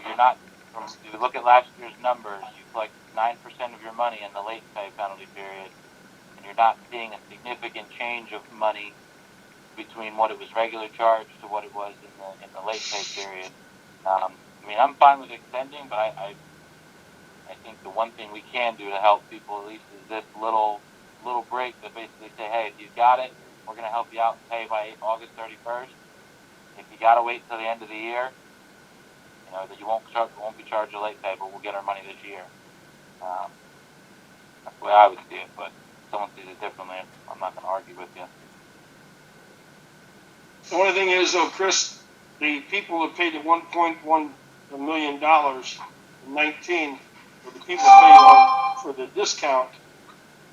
You're not, if you look at last year's numbers, you collect 9% of your money in the late pay penalty period, and you're not seeing a significant change of money between what it was regular charge to what it was in the late pay period. I'm fine with extending, but I think the one thing we can do to help people at least is this little break to basically say, hey, if you've got it, we're going to help you out and pay by August 31st. If you got to wait till the end of the year, that you won't be charged a late pay, but we'll get our money this year. That's the way I would see it, but if someone sees it differently, I'm not going to argue with you. The only thing is, though, Chris, the people that paid the $1.1 million in 19, or the people that paid for the discount,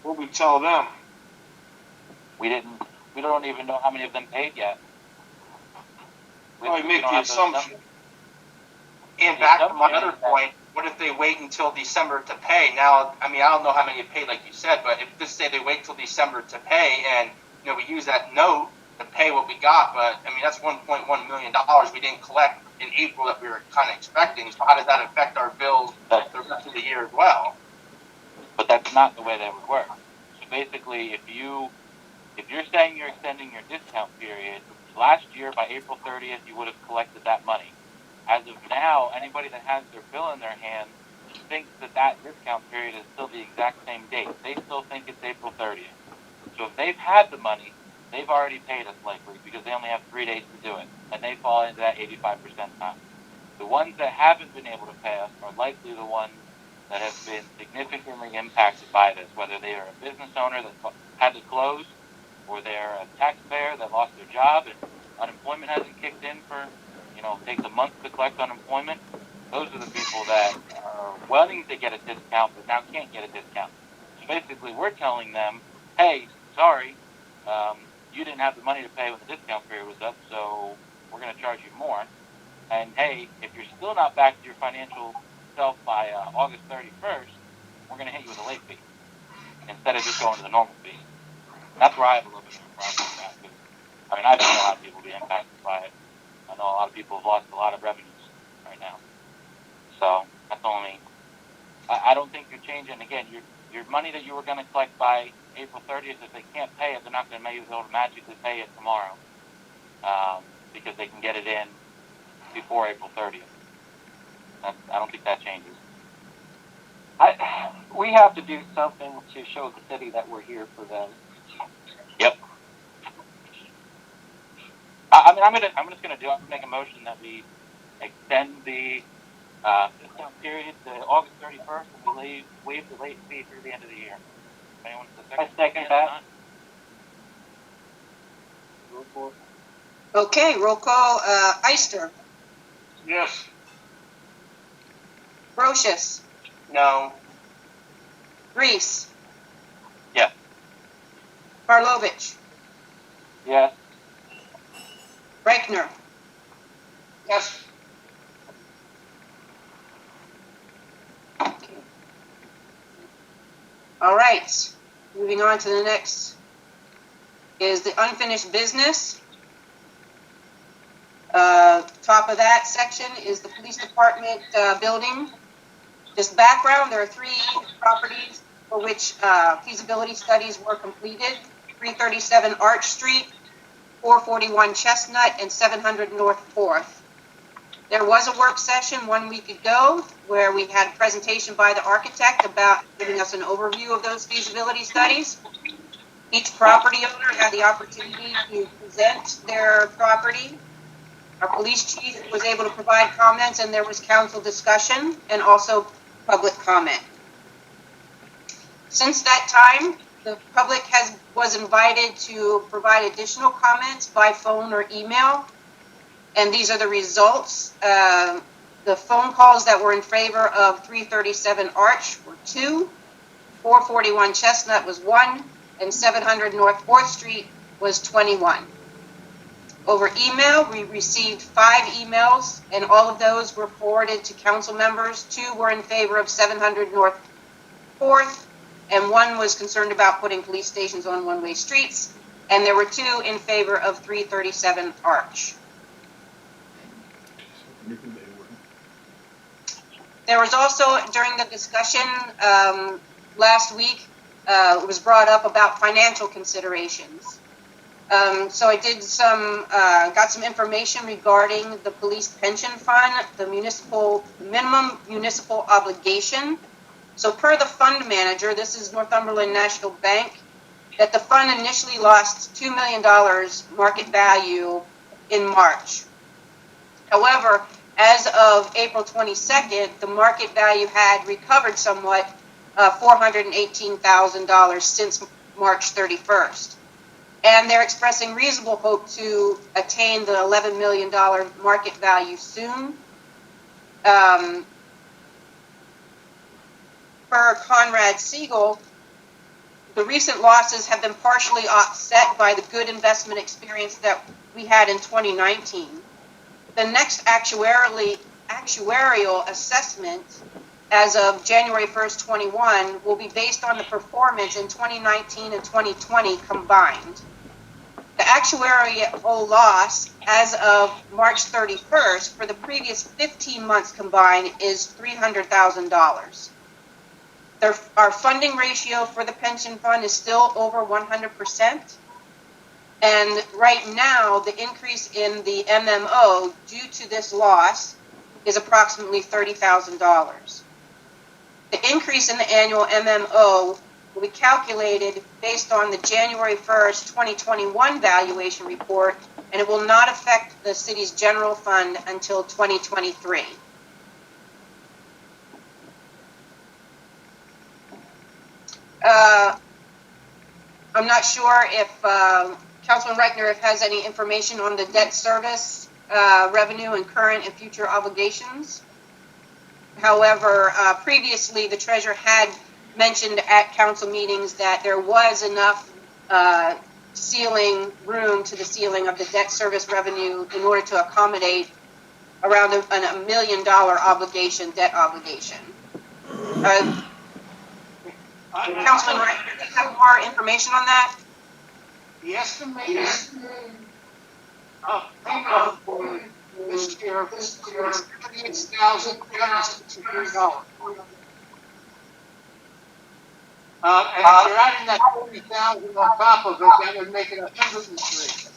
what we tell them? We don't even know how many of them paid yet. I make the assumption. And back to my other point, what if they wait until December to pay? Now, I don't know how many have paid, like you said, but if just say they wait till December to pay, and we use that note to pay what we got, but that's $1.1 million we didn't collect in April that we were kind of expecting. So how does that affect our bills the rest of the year as well? But that's not the way that would work. So basically, if you're saying you're extending your discount period, last year by April 30th you would have collected that money. As of now, anybody that has their bill in their hand thinks that discount period is still the exact same date. They still think it's April 30th. So if they've had the money, they've already paid us likely because they only have 3 days to do it, and they fall into that 85% time. The ones that haven't been able to pay us are likely the ones that have been significantly impacted by this, whether they are a business owner that had to close, or they're a taxpayer that lost their job and unemployment hasn't kicked in for, takes a month to collect unemployment. Those are the people that are wanting to get a discount but now can't get a discount. So basically we're telling them, hey, sorry, you didn't have the money to pay when the discount period was up, so we're going to charge you more. And hey, if you're still not back to your financial self by August 31st, we're going to hit you with a late fee instead of just going to the normal fee. That's where I have a little bit of a problem with that. Because, I don't know how people will be impacted by it. I know a lot of people have lost a lot of revenues right now. So that's only. I don't think you're changing. Again, your money that you were going to collect by April 30th, if they can't pay it, they're not going to be able to magically pay it tomorrow because they can get it in before April 30th. I don't think that changes. We have to do something to show the city that we're here for them. Yep. I'm just gonna make a motion that we extend the discount period to August 31st, and we waive the late fee through the end of the year. Anyone I second that. Okay, roll call, Ister, Yes. Brochus, No. Reese, Yeah. Karlovich, Yes. Reichner. Yes. All right, moving on to the next is the unfinished business. Top of that section is the police department building. Just background, there are 3 properties for which feasibility studies were completed: 337 Arch Street, 441 Chestnut, and 700 North 4th. There was a work session 1 week ago where we had a presentation by the architect about giving us an overview of those feasibility studies. Each property owner had the opportunity to present their property. Our police chief was able to provide comments, and there was council discussion and also public comment. Since that time, the public was invited to provide additional comments by phone or email, and these are the results. The phone calls that were in favor of 337 Arch were 2, 441 Chestnut was 1, and 700 North 4th Street was 21. Over email, we received 5 emails, and all of those were forwarded to council members. 2 were in favor of 700 North 4th, and 1 was concerned about putting police stations on one-way streets, and there were 2 in favor of 337 Arch. There was also, during the discussion last week, it was brought up about financial considerations. So I did got some information regarding the police pension fund, the minimum municipal obligation. So per the fund manager, this is Northumberland National Bank, that the fund initially lost $2 million market value in March. However, as of April 22nd, the market value had recovered somewhat, $418,000 since March 31st. And they're expressing reasonable hope to attain the $11 million market value soon. Per Conrad Siegel, the recent losses have been partially offset by the good investment experience that we had in 2019. The next actuarial assessment as of January 1st, 21 will be based on the performance in 2019 and 2020 combined. The actuarial loss as of March 31st for the previous 15 months combined is $300,000. Our funding ratio for the pension fund is still over 100%. And right now, the increase in the MMO due to this loss is approximately $30,000. The increase in the annual MMO will be calculated based on the January 1st, 2021 valuation report, and it will not affect the city's general fund until 2023. I'm not sure if Councilman Reichner has any information on the debt service revenue and current and future obligations. However, previously the treasurer had mentioned at council meetings that there was enough ceiling room to the ceiling of the debt service revenue in order to accommodate around $1 million debt obligation. Councilman Reichner, do you have more information on that? The estimated payment for this year is $78,363. And if you're adding that 40,000 on top of it, that would make it 103.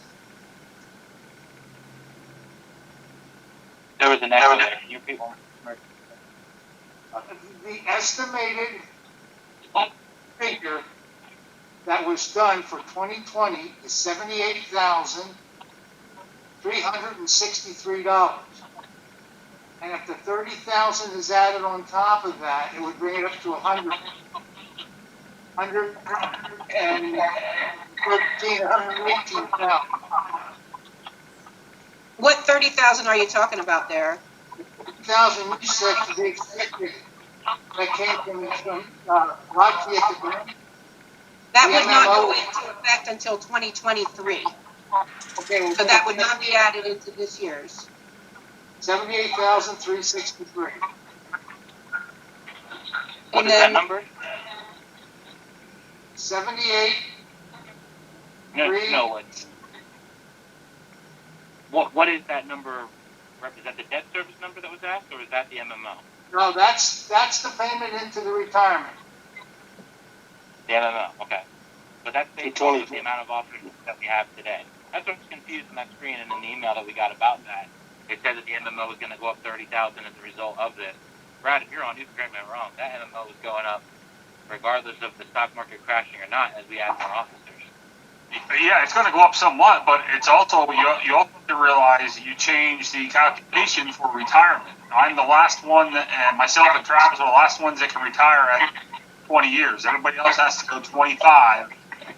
There was an extra there. Can you repeat one? The estimated figure that was done for 2020 is $78,363. And if the 30,000 is added on top of that, it would bring it up to 118,000. What 30,000 are you talking about there? 30,000 you said to be expected that came from Rocky at the Grand. That would not go into effect until 2023. Okay, well, So that would not be added into this year's. 78,363. What is that number? 78. No. What is that number? Is that the debt service number that was asked, or is that the MMO? No, that's the payment into the retirement. The MMO, okay. But that's based on the amount of officers that we have today. That's what was confused on that screen and in the email that we got about that. It said that the MMO was going to go up 30,000 as a result of this. Brad, if you're on, you can correct me if I'm wrong. That MMO was going up regardless of the stock market crashing or not as we add more officers. Yeah, it's going to go up somewhat, but it's also, you also have to realize you change the calculation for retirement. I'm the last one, and myself and Travis are the last ones that can retire at 20 years. Everybody else has to go 25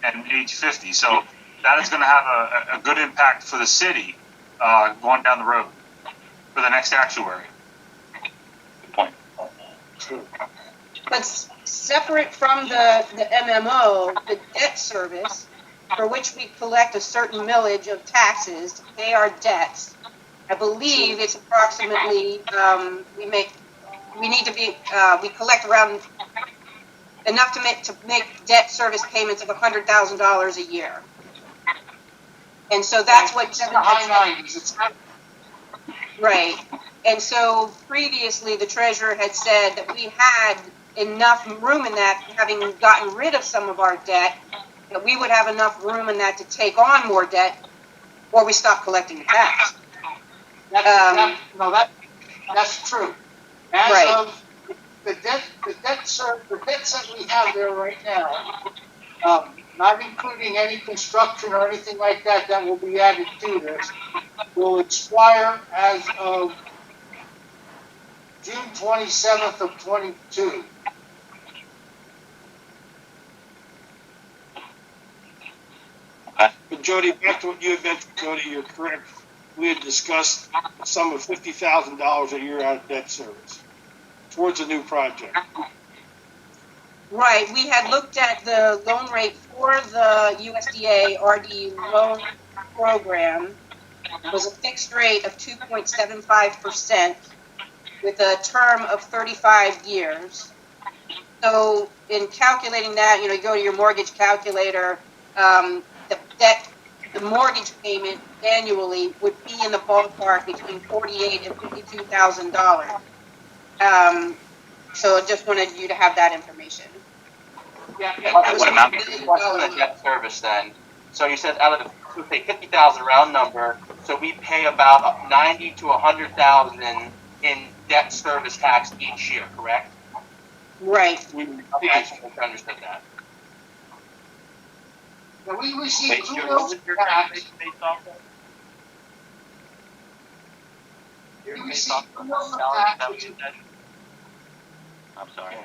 and age 50. So that is going to have a good impact for the city going down the road for the next actuary. Good point. But separate from the MMO, the debt service, for which we collect a certain millage of taxes to pay our debts, I believe it's approximately, we collect around enough to make debt service payments of $100,000 a year. And so that's what. It's in the high 90s. It's not. Right. And so previously the treasurer had said that we had enough room in that, having gotten rid of some of our debt, that we would have enough room in that to take on more debt or we stop collecting the tax. That's true. As right. of the debts that we have there right now, not including any construction or anything like that that will be added to this, will expire as of June 27th of 22. But Jody, back to what you had mentioned, Jody, you're correct. We had discussed a sum of $50,000 a year out of debt service towards a new project. Right. We had looked at the loan rate for the USDA RD loan program. It was a fixed rate of 2.75% with a term of 35 years. So in calculating that, you go to your mortgage calculator, the mortgage payment annually would be in the ballpark between $48,000 and $52,000. So I just wanted you to have that information. Yeah. What amount? What's the debt service then? So you said out of the, say, 50,000 round number, so we pay about 90 to 100,000 in debt service tax each year, correct? Right. Okay, I just understood that. Now we receive two Your bills of tax. based off of? We Based receive off two of bills of dollars, is that tax. what you said? I'm sorry.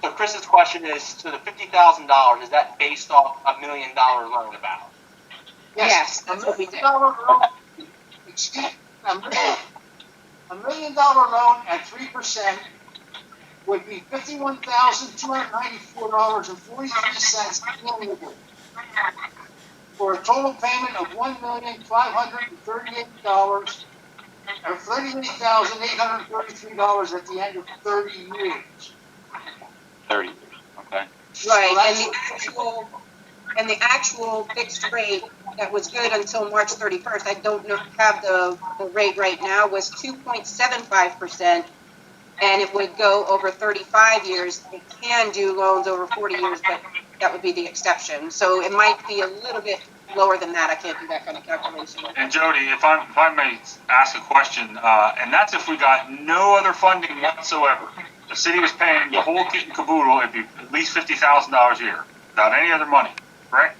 So Chris's question is, so the $50,000, is that based off $1 million loan amount? Yes, that's what we did. $1 million loan at 3% would be $51,294.43 annually, for a total payment of $1,538,000 or $38,833 at the end of 30 years. 30 years. Okay. Right, and the actual fixed rate that was good until March 31st, I don't have the rate right now, was 2.75%, and it would go over 35 years. It can do loans over 40 years, but that would be the exception. So it might be a little bit lower than that. I can't do that kind of calculation. And Jody, if I may ask a question, and that's if we got no other funding whatsoever. The city was paying the whole kit and caboodle, it'd be at least $50,000 a year, without any other money, correct?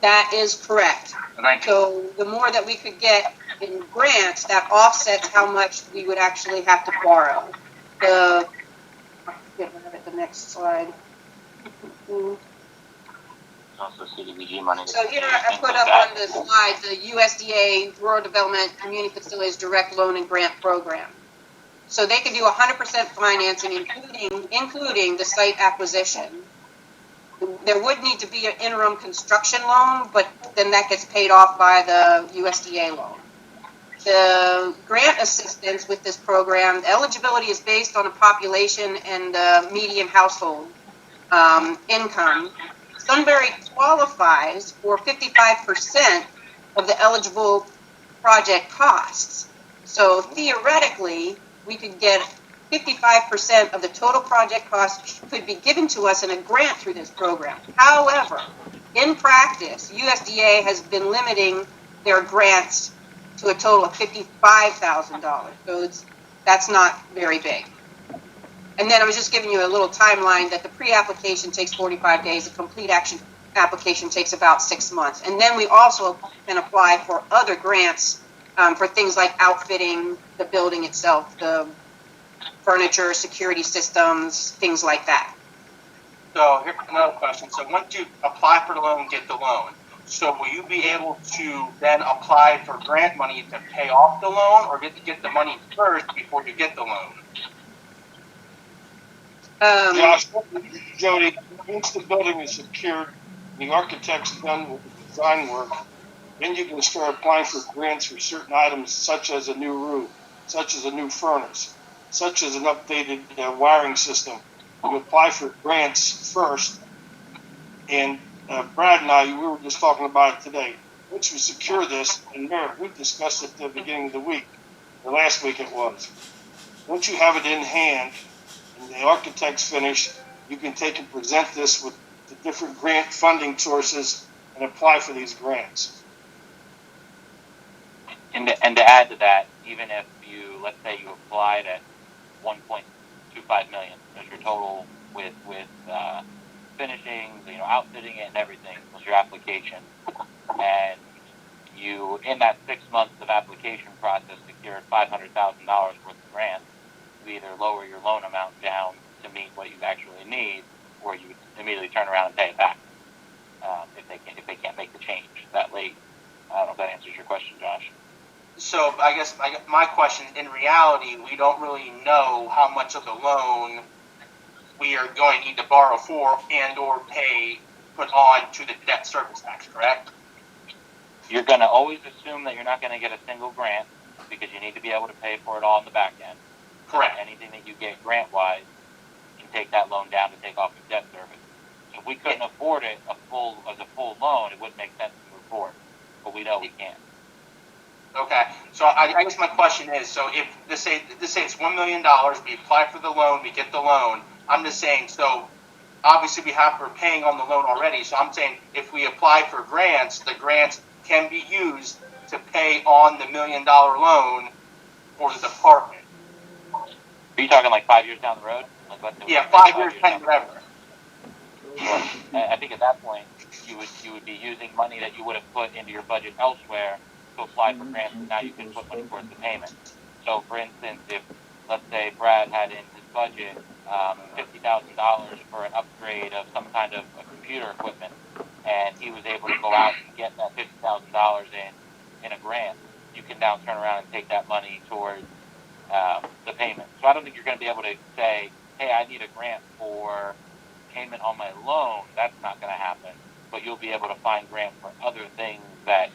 That is correct. Thank you. So the more that we could get in grants, that offsets how much we would actually have to borrow. The next slide. Also CDBG money. So here I put up on the slide the USDA Rural Development Community Facilities Direct Loan and Grant Program. So they can do 100% financing, including the site acquisition. There would need to be an interim construction loan, but then that gets paid off by the USDA loan. The grant assistance with this program, eligibility is based on the population and the median household income. Sunbury qualifies for 55% of the eligible project costs. So theoretically, we could get 55% of the total project cost could be given to us in a grant through this program. However, in practice, USDA has been limiting their grants to a total of $55,000. So that's not very big. And then I was just giving you a little timeline that the pre-application takes 45 days, the complete action application takes about 6 months. And then we also can apply for other grants for things like outfitting the building itself, the furniture, security systems, things like that. So here's another question. So once you apply for the loan, get the loan. So will you be able to then apply for grant money to pay off the loan, or get the money first before you get the loan? Josh, Jody, once the building is secured, the architect's done with the design work, then you can start applying for grants for certain items, such as a new roof, such as a new furnace, such as an updated wiring system. You apply for grants first, and Brad and I, we were just talking about it today. Once we secure this, and we discussed it at the beginning of the week, or last week it was. Once you have it in hand, and the architect's finished, you can take and present this with the different grant funding sources and apply for these grants. And to add to that, even if you, let's say you applied at 1.25 million as your total with finishing, outfitting it and everything was your application, and you, in that 6 months of application process, secured $500,000 worth of grants, you either lower your loan amount down to meet what you actually need, or you would immediately turn around and pay it back if they can't make the change that late. I don't know if that answers your question, Josh. So I guess my question, in reality, we don't really know how much of the loan we are going to need to borrow for and or put on to the debt service tax, correct? You're going to always assume that you're not going to get a single grant because you need to be able to pay for it all in the back end. Correct. Anything that you get grant-wise, you can take that loan down to take off your debt service. So if we couldn't afford it as a full loan, it wouldn't make sense to move forward. But we know we can. Okay, so I guess my question is, so if let's say it's $1 million, we apply for the loan, we get the loan. I'm just saying, so obviously we're paying on the loan already. So I'm saying if we apply for grants, the grants can be used to pay on the $1 million loan for the department. Are you talking like 5 years down the road? Yeah, 5 years, 10, whatever. Sure. I think at that point you would be using money that you would have put into your budget elsewhere to apply for grants, and now you can put money towards the payment. So, for instance, if let's say Brad had in his budget $50,000 for an upgrade of some kind of computer equipment, and he was able to go out and get that $50,000 in a grant. You can now turn around and take that money towards the payment. So I don't think you're going to be able to say, hey, I need a grant for payment on my loan. That's not going to happen. But you'll be able to find grants for other things that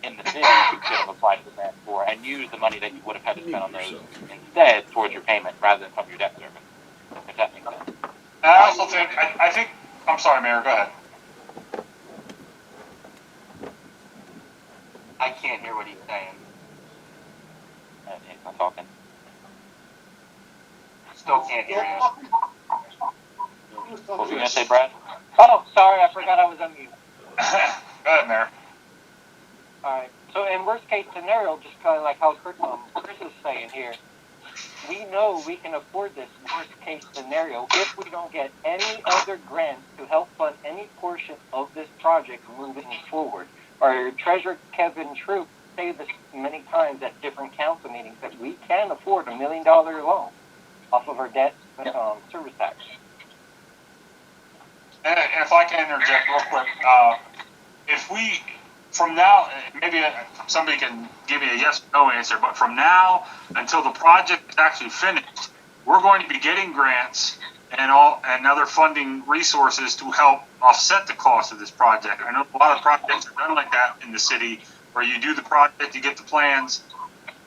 in the city you could have applied for grants for and use the money that you would have had to spend on those instead towards your payment rather than from your debt service, if that makes sense. And I also think, I think, I'm sorry, Mayor, go ahead. I can't hear what he's saying. He's not talking. Still can't hear you. What were you going to say, Brad? Oh, sorry, I forgot I was on mute. Go ahead, Mayor. Alright, so in worst case scenario, just kind of like how Chris is saying here, we know we can afford this worst case scenario if we don't get any other grants to help fund any portion of this project moving forward. Our treasurer, Kevin Troop, say this many times at different council meetings that we can afford $1 million loan off of our debt service tax. And if I can interject real quick, if we, from now, maybe somebody can give me a yes or no answer, but from now until the project is actually finished, we're going to be getting grants and other funding resources to help offset the cost of this project. I know a lot of projects are done like that in the city, where you do the project, you get the plans,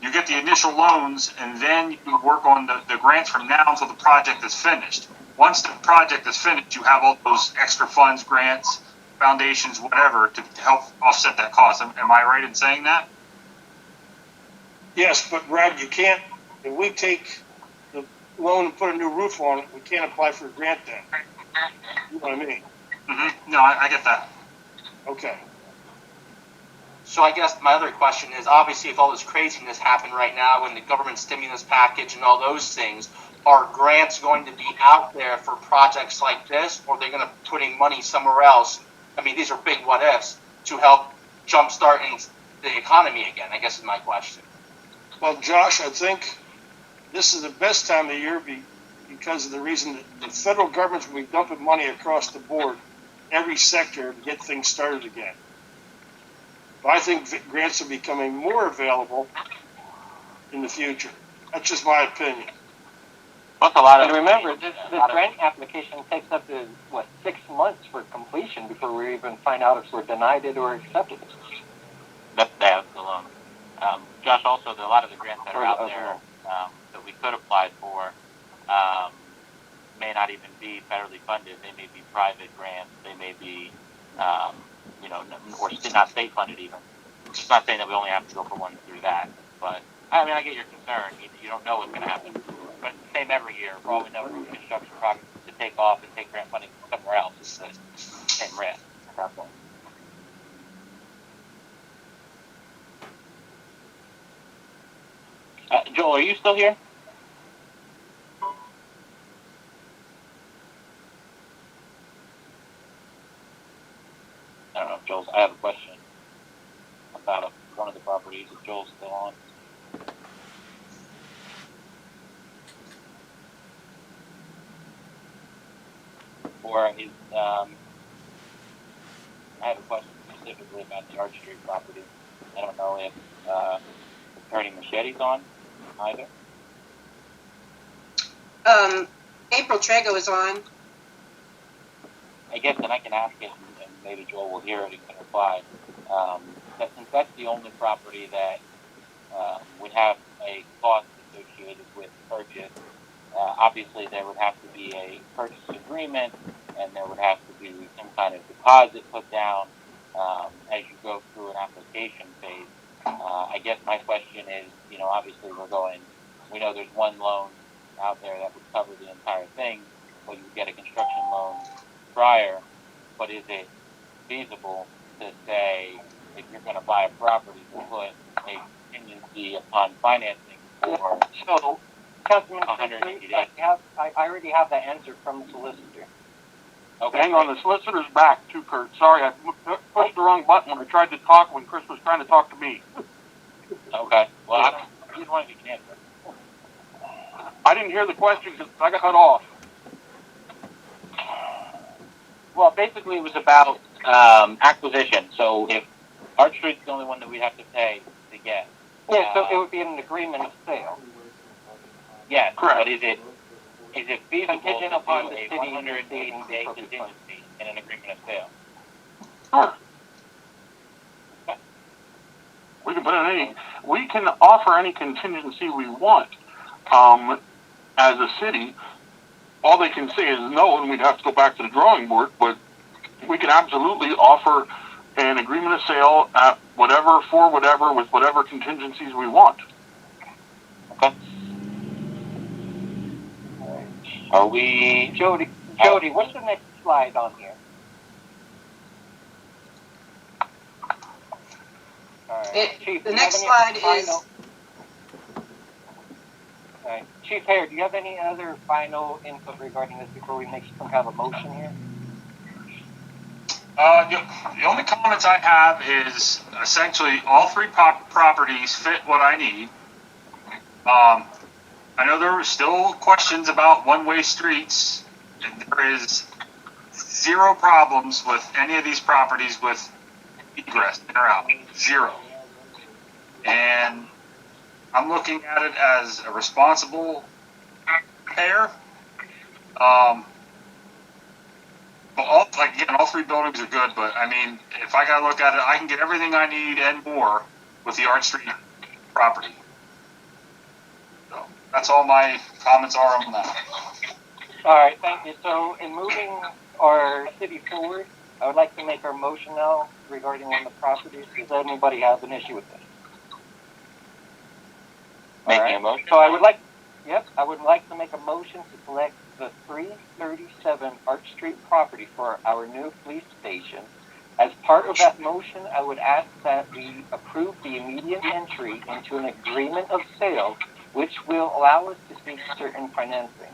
you get the initial loans, and then you work on the grants from now until the project is finished. Once the project is finished, you have all those extra funds, grants, foundations, whatever, to help offset that cost. Am I right in saying that? Yes, but Brad, you can't, if we take the loan and put a new roof on it, we can't apply for a grant then. You know what I mean? Mm-hmm. No, I get that. Okay. So I guess my other question is, obviously, if all this craziness happened right now and the government stimulus package and all those things, are grants going to be out there for projects like this, or are they going to be putting money somewhere else? I mean, these are big what ifs to help jumpstart the economy again, I guess is my question. Well, Josh, I think this is the best time of year because of the reason that the federal government's will be dumping money across the board, every sector, to get things started again. But I think grants are becoming more available in the future. That's just my opinion. What's a lot of? And remember, this grant application takes up to, 6 months for completion before we even find out if we're denied it or accepted it. That's the loan. Josh, also, a lot of the grants that are out there that we could apply for may not even be federally funded. They may be private grants. They may be, or not state funded even. It's not saying that we only have to go for one through that, but I mean, I get your concern. You don't know what's going to happen. But it's the same every year. For all we know, roof construction projects to take off and take grant funding from somewhere else. It's the same risk at that point. Joel, are you still here? I don't know if Joel's. I have a question about one of the properties. If Joel's still on. Or is I have a question specifically about the Arch Street property. I don't know if Attorney Machete's on either. April Trago is on. I guess then I can ask it, and maybe Joel will hear it and can reply. Since that's the only property that would have a cost associated with purchase, obviously there would have to be a purchase agreement, and there would have to be some kind of deposit put down as you go through an application phase. I guess my question is, obviously we know there's one loan out there that would cover the entire thing, but you would get a construction loan prior, but is it feasible to say, if you're going to buy a property, to put a contingency upon financing for So, Councilman, 180 days? I already have that answer from the solicitor. Okay. Hang on, the solicitor's back too, Kurt. Sorry, I pushed the wrong button when I tried to talk when Chris was trying to talk to me. Okay. Well, I just wondering if you can answer. I didn't hear the question because I got cut off. Well, basically, it was about acquisition. So if Arch Street's the only one that we'd have to pay to get. Yeah, so it would be an agreement of sale. Yes, Correct. but is it feasible Contingent to upon do the a city 180-day contingency in an agreement of sale? Sure. We can put in any. We can offer any contingency we want. As a city, all they can say is no, and we'd have to go back to the drawing board. But we can absolutely offer an agreement of sale at whatever for whatever with whatever contingencies we want. Okay. Are we? Jody, what's the next slide on here? All right. Chief, The next slide is. All right. Chief Hare, do you have any other final input regarding this before we make some kind of a motion here? The only comments I have is essentially all three properties fit what I need. I know there were still questions about one-way streets, and there is zero problems with any of these properties with egress in or out. Zero. And I'm looking at it as a responsible pair. All three buildings are good, but I mean, if I gotta look at it, I can get everything I need and more with the Arch Street property. So that's all my comments are on that. All right, thank you. So in moving our city forward, I would like to make our motion now regarding one of the properties. Does anybody have an issue with this? Making a motion? So I would like to make a motion to select the 337 Arch Street property for our new police station. As part of that motion, I would ask that we approve the immediate entry into an agreement of sale, which will allow us to seek certain financing.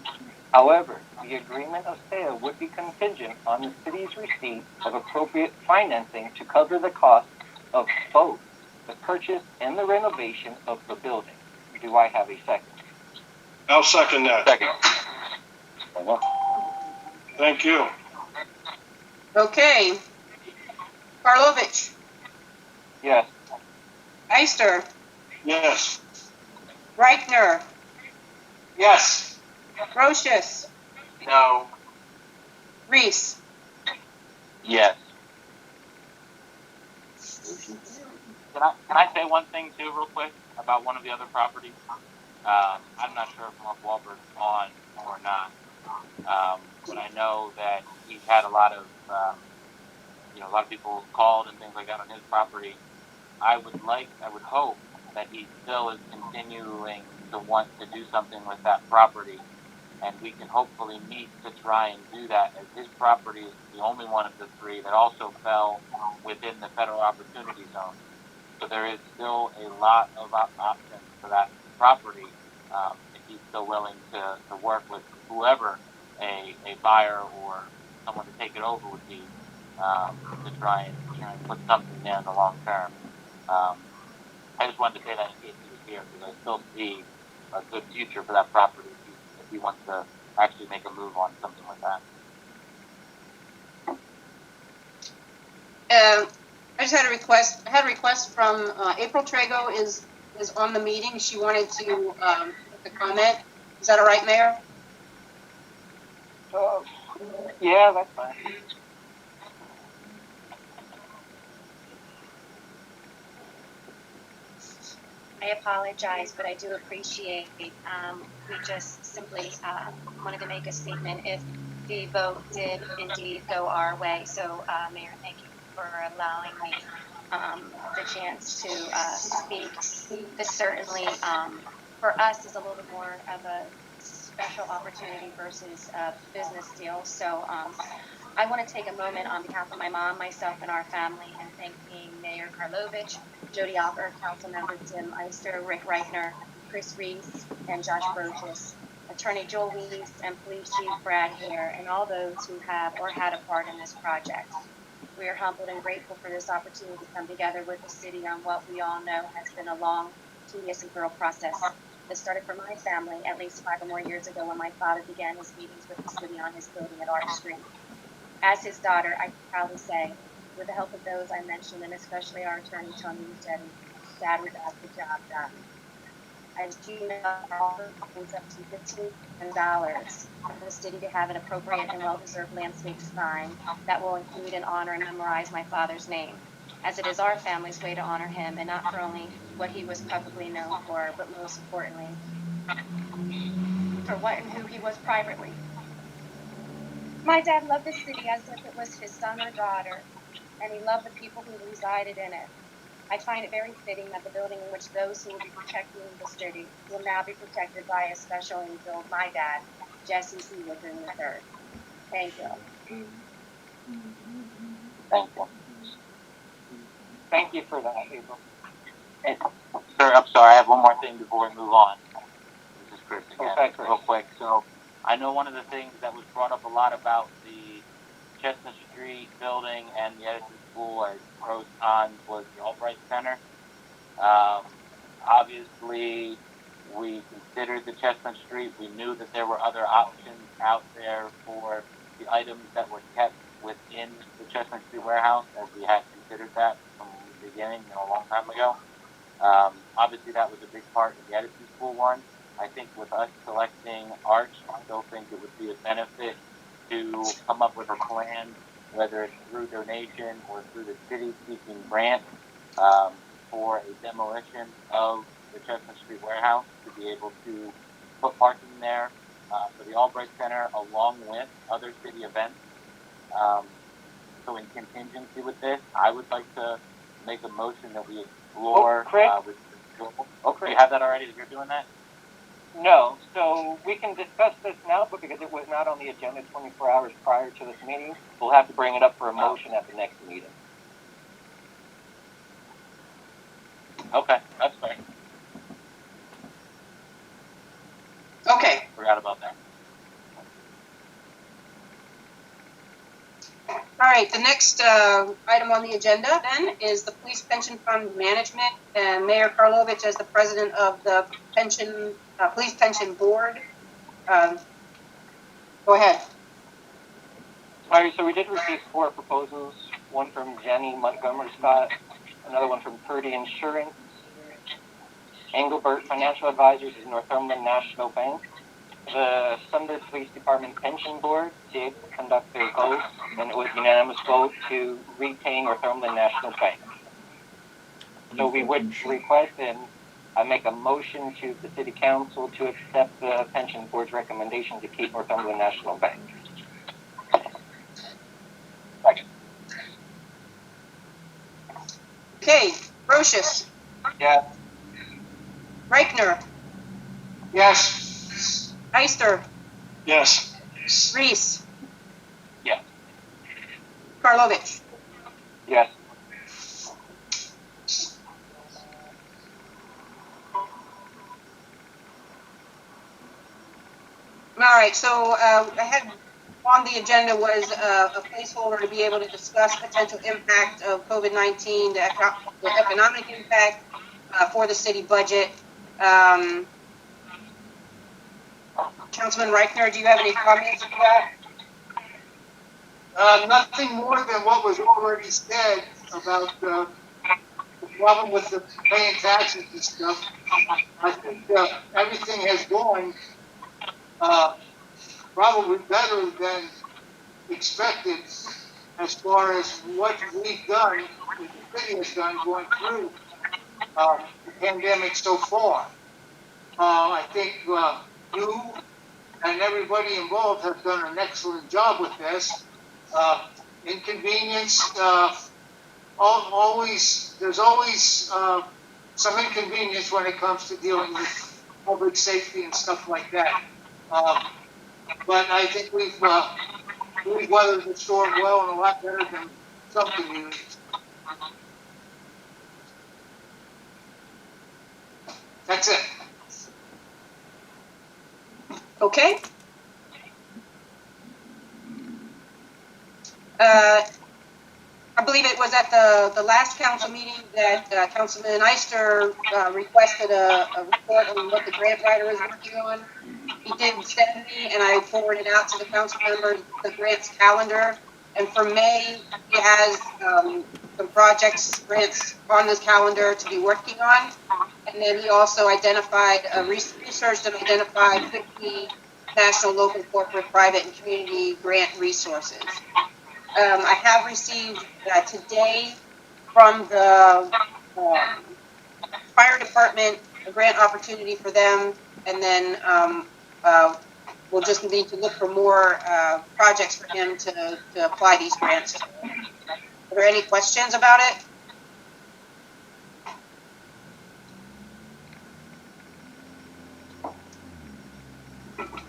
However, the agreement of sale would be contingent on the city's receipt of appropriate financing to cover the cost of both the purchase and the renovation of the building. Do I have a second? I'll second that. Second. Thank you. Okay. Karlovich, Yes. Eister, Yes. Reichner, Yes. Brochus, No. Reese. Yes. Can I say one thing too, real quick, about one of the other properties? I'm not sure if Mark Wahlberg's on or not, but I know that he's had a lot of people called and things like that on his property. I would hope that he still is continuing to want to do something with that property, and we can hopefully meet to try and do that, as his property is the only one of the three that also fell within the federal opportunity zone. So there is still a lot of options for that property, if he's still willing to work with whoever a buyer or someone to take it over would be, to try and put something there in the long term. I just wanted to say that in case he was here, because I still see a good future for that property if he wants to actually make a move on something like that. I just had a request. I had a request from April Trago is on the meeting. She wanted to make a comment. Is that all right, Mayor? Yeah, that's fine. I apologize, but I do appreciate we just simply wanted to make a statement if the vote did indeed go our way. So, Mayor, thank you for allowing me the chance to speak. This certainly, for us, is a little bit more of a special opportunity versus a business deal. So I want to take a moment on behalf of my mom, myself, and our family, and thanking Mayor Karlovich, Jody Alper, Councilmember Tim Eister, Rick Reichner, Chris Reese, and Josh Brochus, Attorney Joel Weaves, and Police Chief Brad Hare, and all those who have or had a part in this project. We are humbled and grateful for this opportunity to come together with the city on what we all know has been a long, tedious, and thorough process. This started for my family at least 5 or more years ago when my father began his meetings with the city on his building at Art Street. As his daughter, I can proudly say, with the help of those I mentioned, and especially our attorney, Tony Musetti, Dad would have the job done. As you know, all the things up to $15 million for the city to have an appropriate and well-deserved landscape sign that will include and honor and memorize my father's name, as it is our family's way to honor him, and not for only what he was publicly known for, but most importantly, for what and who he was privately. My dad loved the city as if it was his son or daughter, and he loved the people who resided in it. I find it very fitting that the building in which those who will be protecting the city will now be protected by a special angel, my dad, Jesse C. Wickern III. Thank you. Thank you. Thank you for that, Hazel. Sir, I'm sorry, I have one more thing before we move on. This is Chris again, Okay, Chris. real quick. So, I know one of the things that was brought up a lot about the Chestnut Street building and the Edison School as pros cons was the Albright Center. Obviously, we considered the Chestnut Street. We knew that there were other options out there for the items that were kept within the Chestnut Street warehouse, as we had considered that from the beginning, a long time ago. Obviously, that was a big part of the Edison School one. I think with us selecting Arch, I still think it would be a benefit to come up with a plan, whether it's through donation or through the city seeking grant, for a demolition of the Chestnut Street warehouse to be able to put parking there for the Albright Center along with other city events. So in contingency with this, I would like to make a motion that we explore with Chris. You have that already? You're doing that? No, so we can discuss this now, but because it was not on the agenda 24 hours prior to this meeting, we'll have to bring it up for a motion at the next meeting. Okay, that's fair. Okay. Forgot about that. All right, the next item on the agenda then is the Police Pension Fund Management, and Mayor Karlovich as the president of the Police Pension Board. Go ahead. All right, so we did receive 4 proposals, one from Jenny Montgomery Scott, another one from Purdy Insurance, Engelbert Financial Advisors is Northumberland National Bank, the Sunbury Police Department Pension Board did conduct their vote, and it was unanimous vote to retain Northumberland National Bank. So we would request, and I make a motion to the City Council to accept the Pension Board's recommendation to keep Northumberland National Bank. Second. Okay, Brochus. Yes. Reichner. Yes. Heister. Yes. Reese. Yes. Karlovich. Yes. All right, so I had on the agenda was a placeholder to be able to discuss potential impact of COVID-19, the economic impact for the city budget. Councilman Reichner, do you have any comments to that? Nothing more than what was already said about the problem with the paying taxes and stuff. I think everything has gone probably better than expected as far as what we've done, what the city has done going through the pandemic so far. I think you and everybody involved have done an excellent job with this. Inconvenience, there's always some inconvenience when it comes to dealing with public safety and stuff like that. But I think we've weathered the storm well and a lot better than some communities. That's it. Okay. I believe believe it was at the last council meeting that Councilman Eister requested a report on what the grant writer is working on. He did send me, and I forwarded out to the council members the grants calendar. And for May, he has some grants on this calendar to be working on. And then he also identified, researched and identified 50 national, local, corporate, private, and community grant resources. I have received today from the fire department a grant opportunity for them, and then we'll just need to look for more projects for him to apply these grants to. Are there any questions about it?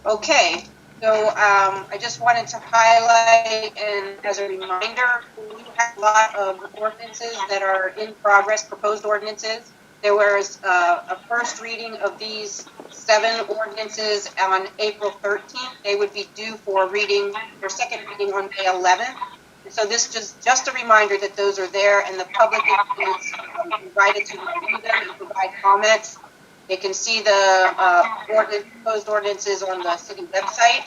Okay, so I just wanted to highlight, and as a reminder, we have a lot of ordinances that are in progress, proposed ordinances. There was a first reading of these 7 ordinances on April 13th. They would be due for second reading on May 11th. And so this is just a reminder that those are there, and the public is invited to review them and provide comments. They can see the proposed ordinances on the city website.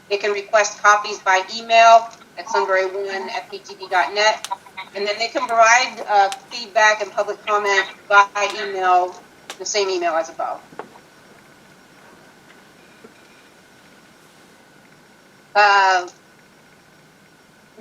They can request copies by email at sunbury1@ptv.net. And then they can provide feedback and public comment by email, the same email as above.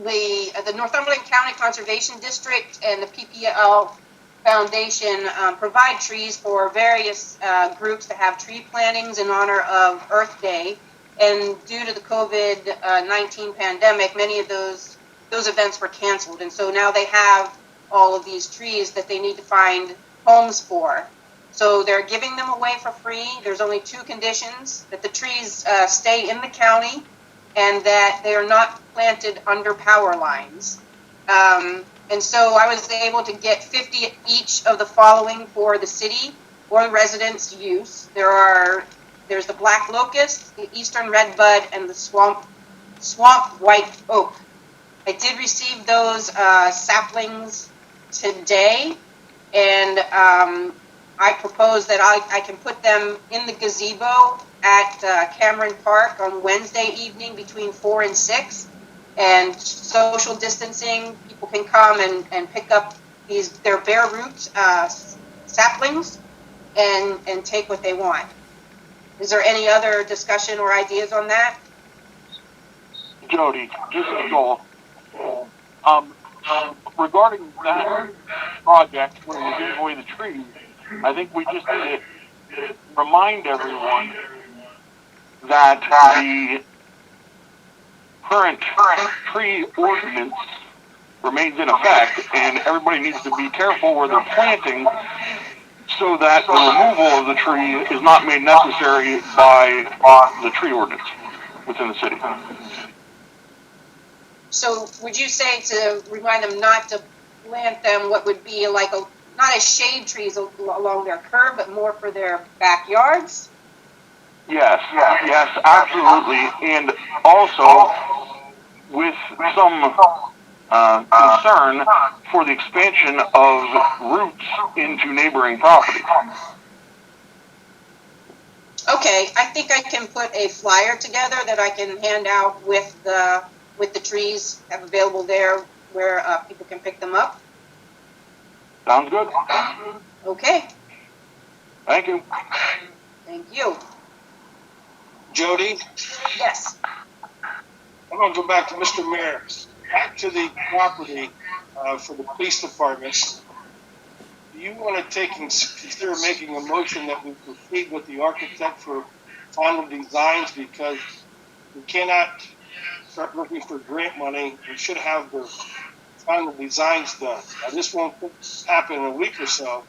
The Northumberland County Conservation District and the PPL Foundation provide trees for various groups to have tree plantings in honor of Earth Day. And due to the COVID-19 pandemic, many of those events were canceled. And so now they have all of these trees that they need to find homes for. So they're giving them away for free. There's only 2 conditions: that the trees stay in the county and that they are not planted under power lines. And so I was able to get 50 each of the following for the city or the residents' use. There's the black locust, the eastern redbud, and the swamp white oak. I did receive those saplings today, and I propose that I can put them in the gazebo at Cameron Park on Wednesday evening between 4 and 6. And social distancing, people can come and pick up their bare root saplings and take what they want. Is there any other discussion or ideas on that? Jody, this is Joel. Regarding that project, when we're giving away the trees, I think we just need to remind everyone that the current tree ordinance remains in effect, and everybody needs to be careful where they're planting so that the removal of the tree is not made necessary by the tree ordinance within the city. So would you say to remind them not to plant them what would be like not as shade trees along their curb, but more for their backyards? Yes, absolutely. And also with some concern for the expansion of roots into neighboring property. Okay, I think I can put a flyer together that I can hand out with the trees have available there where people can pick them up. Sounds good. Okay. Thank you. Thank you. Jody, Yes. I'm going to go back to Mr. Mayor. Back to the property for the police department. Do you want to consider making a motion that we proceed with the architect for final designs, because we cannot start looking for grant money? We should have the final designs done. Now, this won't happen in a week or so,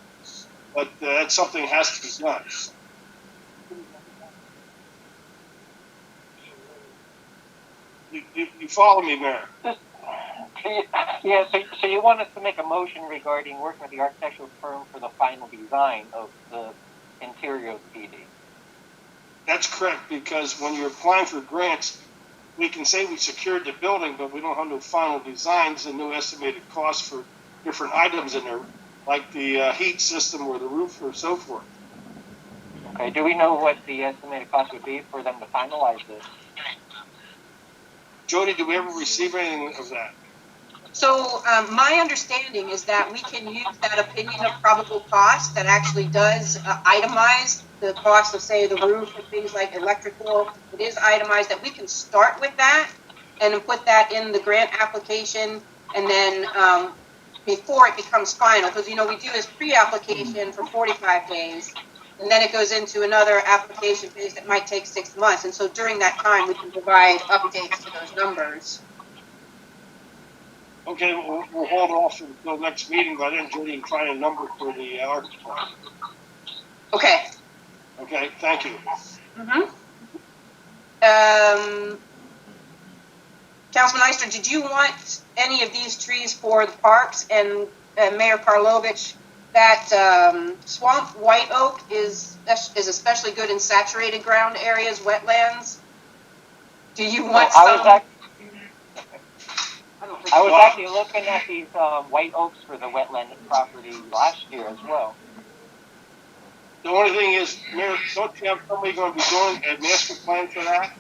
but that's something that has to be done. You follow me, Mayor? Yeah, so you want us to make a motion regarding working with the architectural firm for the final design of the interior of the PD? That's correct, because when you're applying for grants, we can say we secured the building, but we don't have no final designs and no estimated costs for different items in there, like the heat system or the roof or so forth. Okay, do we know what the estimated cost would be for them to finalize this? Jody, did we ever receive anything of that? So my understanding is that we can use that opinion of probable cost that actually does itemize the cost of, say, the roof and things like electrical. It is itemized, that we can start with that and then put that in the grant application, and then before it becomes final, because, you know, we do this pre-application for 45 days, and then it goes into another application phase that might take 6 months. And so during that time, we can provide updates to those numbers. Okay, we'll hold off until next meeting, but I didn't Jody can find a number for the art department. Okay. Okay, thank you. Councilman Eyster, did you want any of these trees for the parks? And Mayor Karlovich, that swamp white oak is especially good in saturated ground areas, wetlands. Do you want some? I was actually looking at these white oaks for the wetland property last year as well. The only thing is, Mayor, don't you have somebody going to be doing a master plan for that?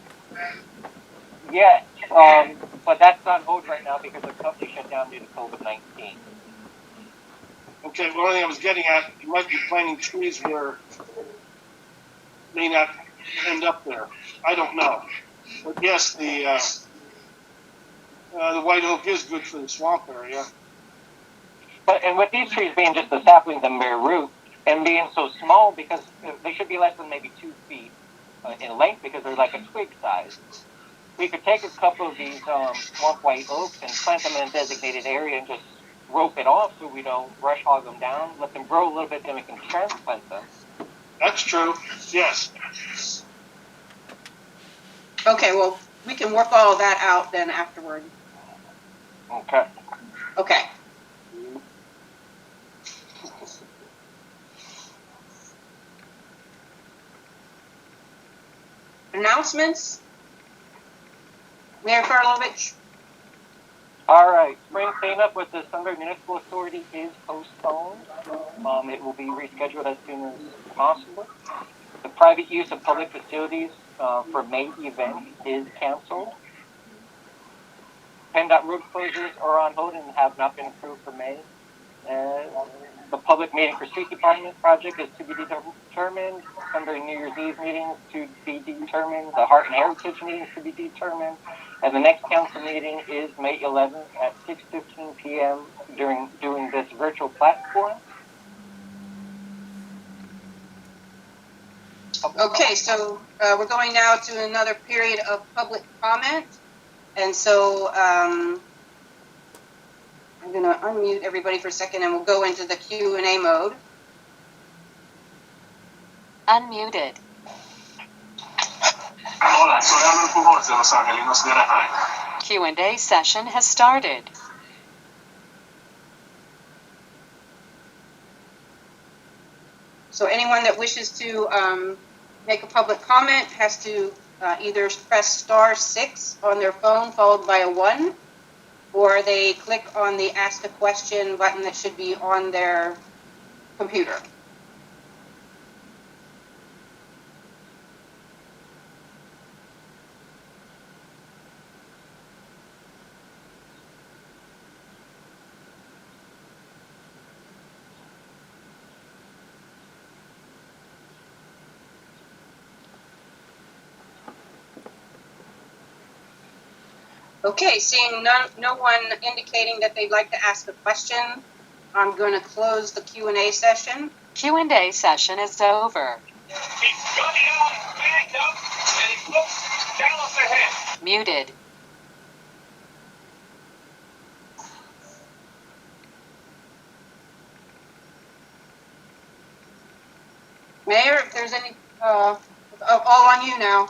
Yes, but that's on hold right now because the company shut down due to COVID-19. Okay, the only thing I was getting at, you might be planting trees where may not end up there. I don't know. But yes, the white oak is good for the swamp area. But and with these trees being just the saplings and bare root and being so small, because they should be less than maybe 2 feet in length because they're like a twig size. We could take a couple of these swamp white oaks and plant them in a designated area and just rope it off so we don't brush hog them down. Let them grow a little bit, then we can transplant them. That's true. Yes. Okay, well, we can work all of that out then afterward. Okay. Okay. Announcements? Mayor Karlovich? All right. Spring cleanup with the Sunbury Municipal Authority is postponed. It will be rescheduled as soon as possible. The private use of public facilities for May event is canceled. PennDOT road closures are on hold and have not been approved for May. The public meeting for street department project is to be determined. Sunbury New Year's Eve meetings to be determined. The Heart and Heritage meetings to be determined. And the next council meeting is May 11th at 6:15 p.m. doing this virtual platform. Okay, so we're going now to another period of public comment. And so I'm going to unmute everybody for a second and we'll go into the Q&A mode. Unmuted. Hola, soy Albert Pujols de Los Angelinos de Anaheim. Q&A session has started. So anyone that wishes to make a public comment has to either press *6 on their phone followed by a 1, or they click on the Ask a Question button that should be on their computer. Okay, seeing no one indicating that they'd like to ask a question, I'm going to close the Q&A session. Q&A session is over. He's gunning out, backed up, and he looks down off their head. Muted. Mayor, if there's any, all on you now.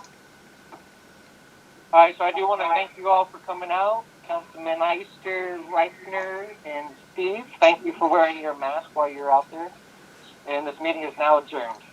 All right, so I do want to thank you all for coming out. Councilman Eyster, Reichner, and Steve, thank you for wearing your mask while you're out there. And this meeting is now adjourned.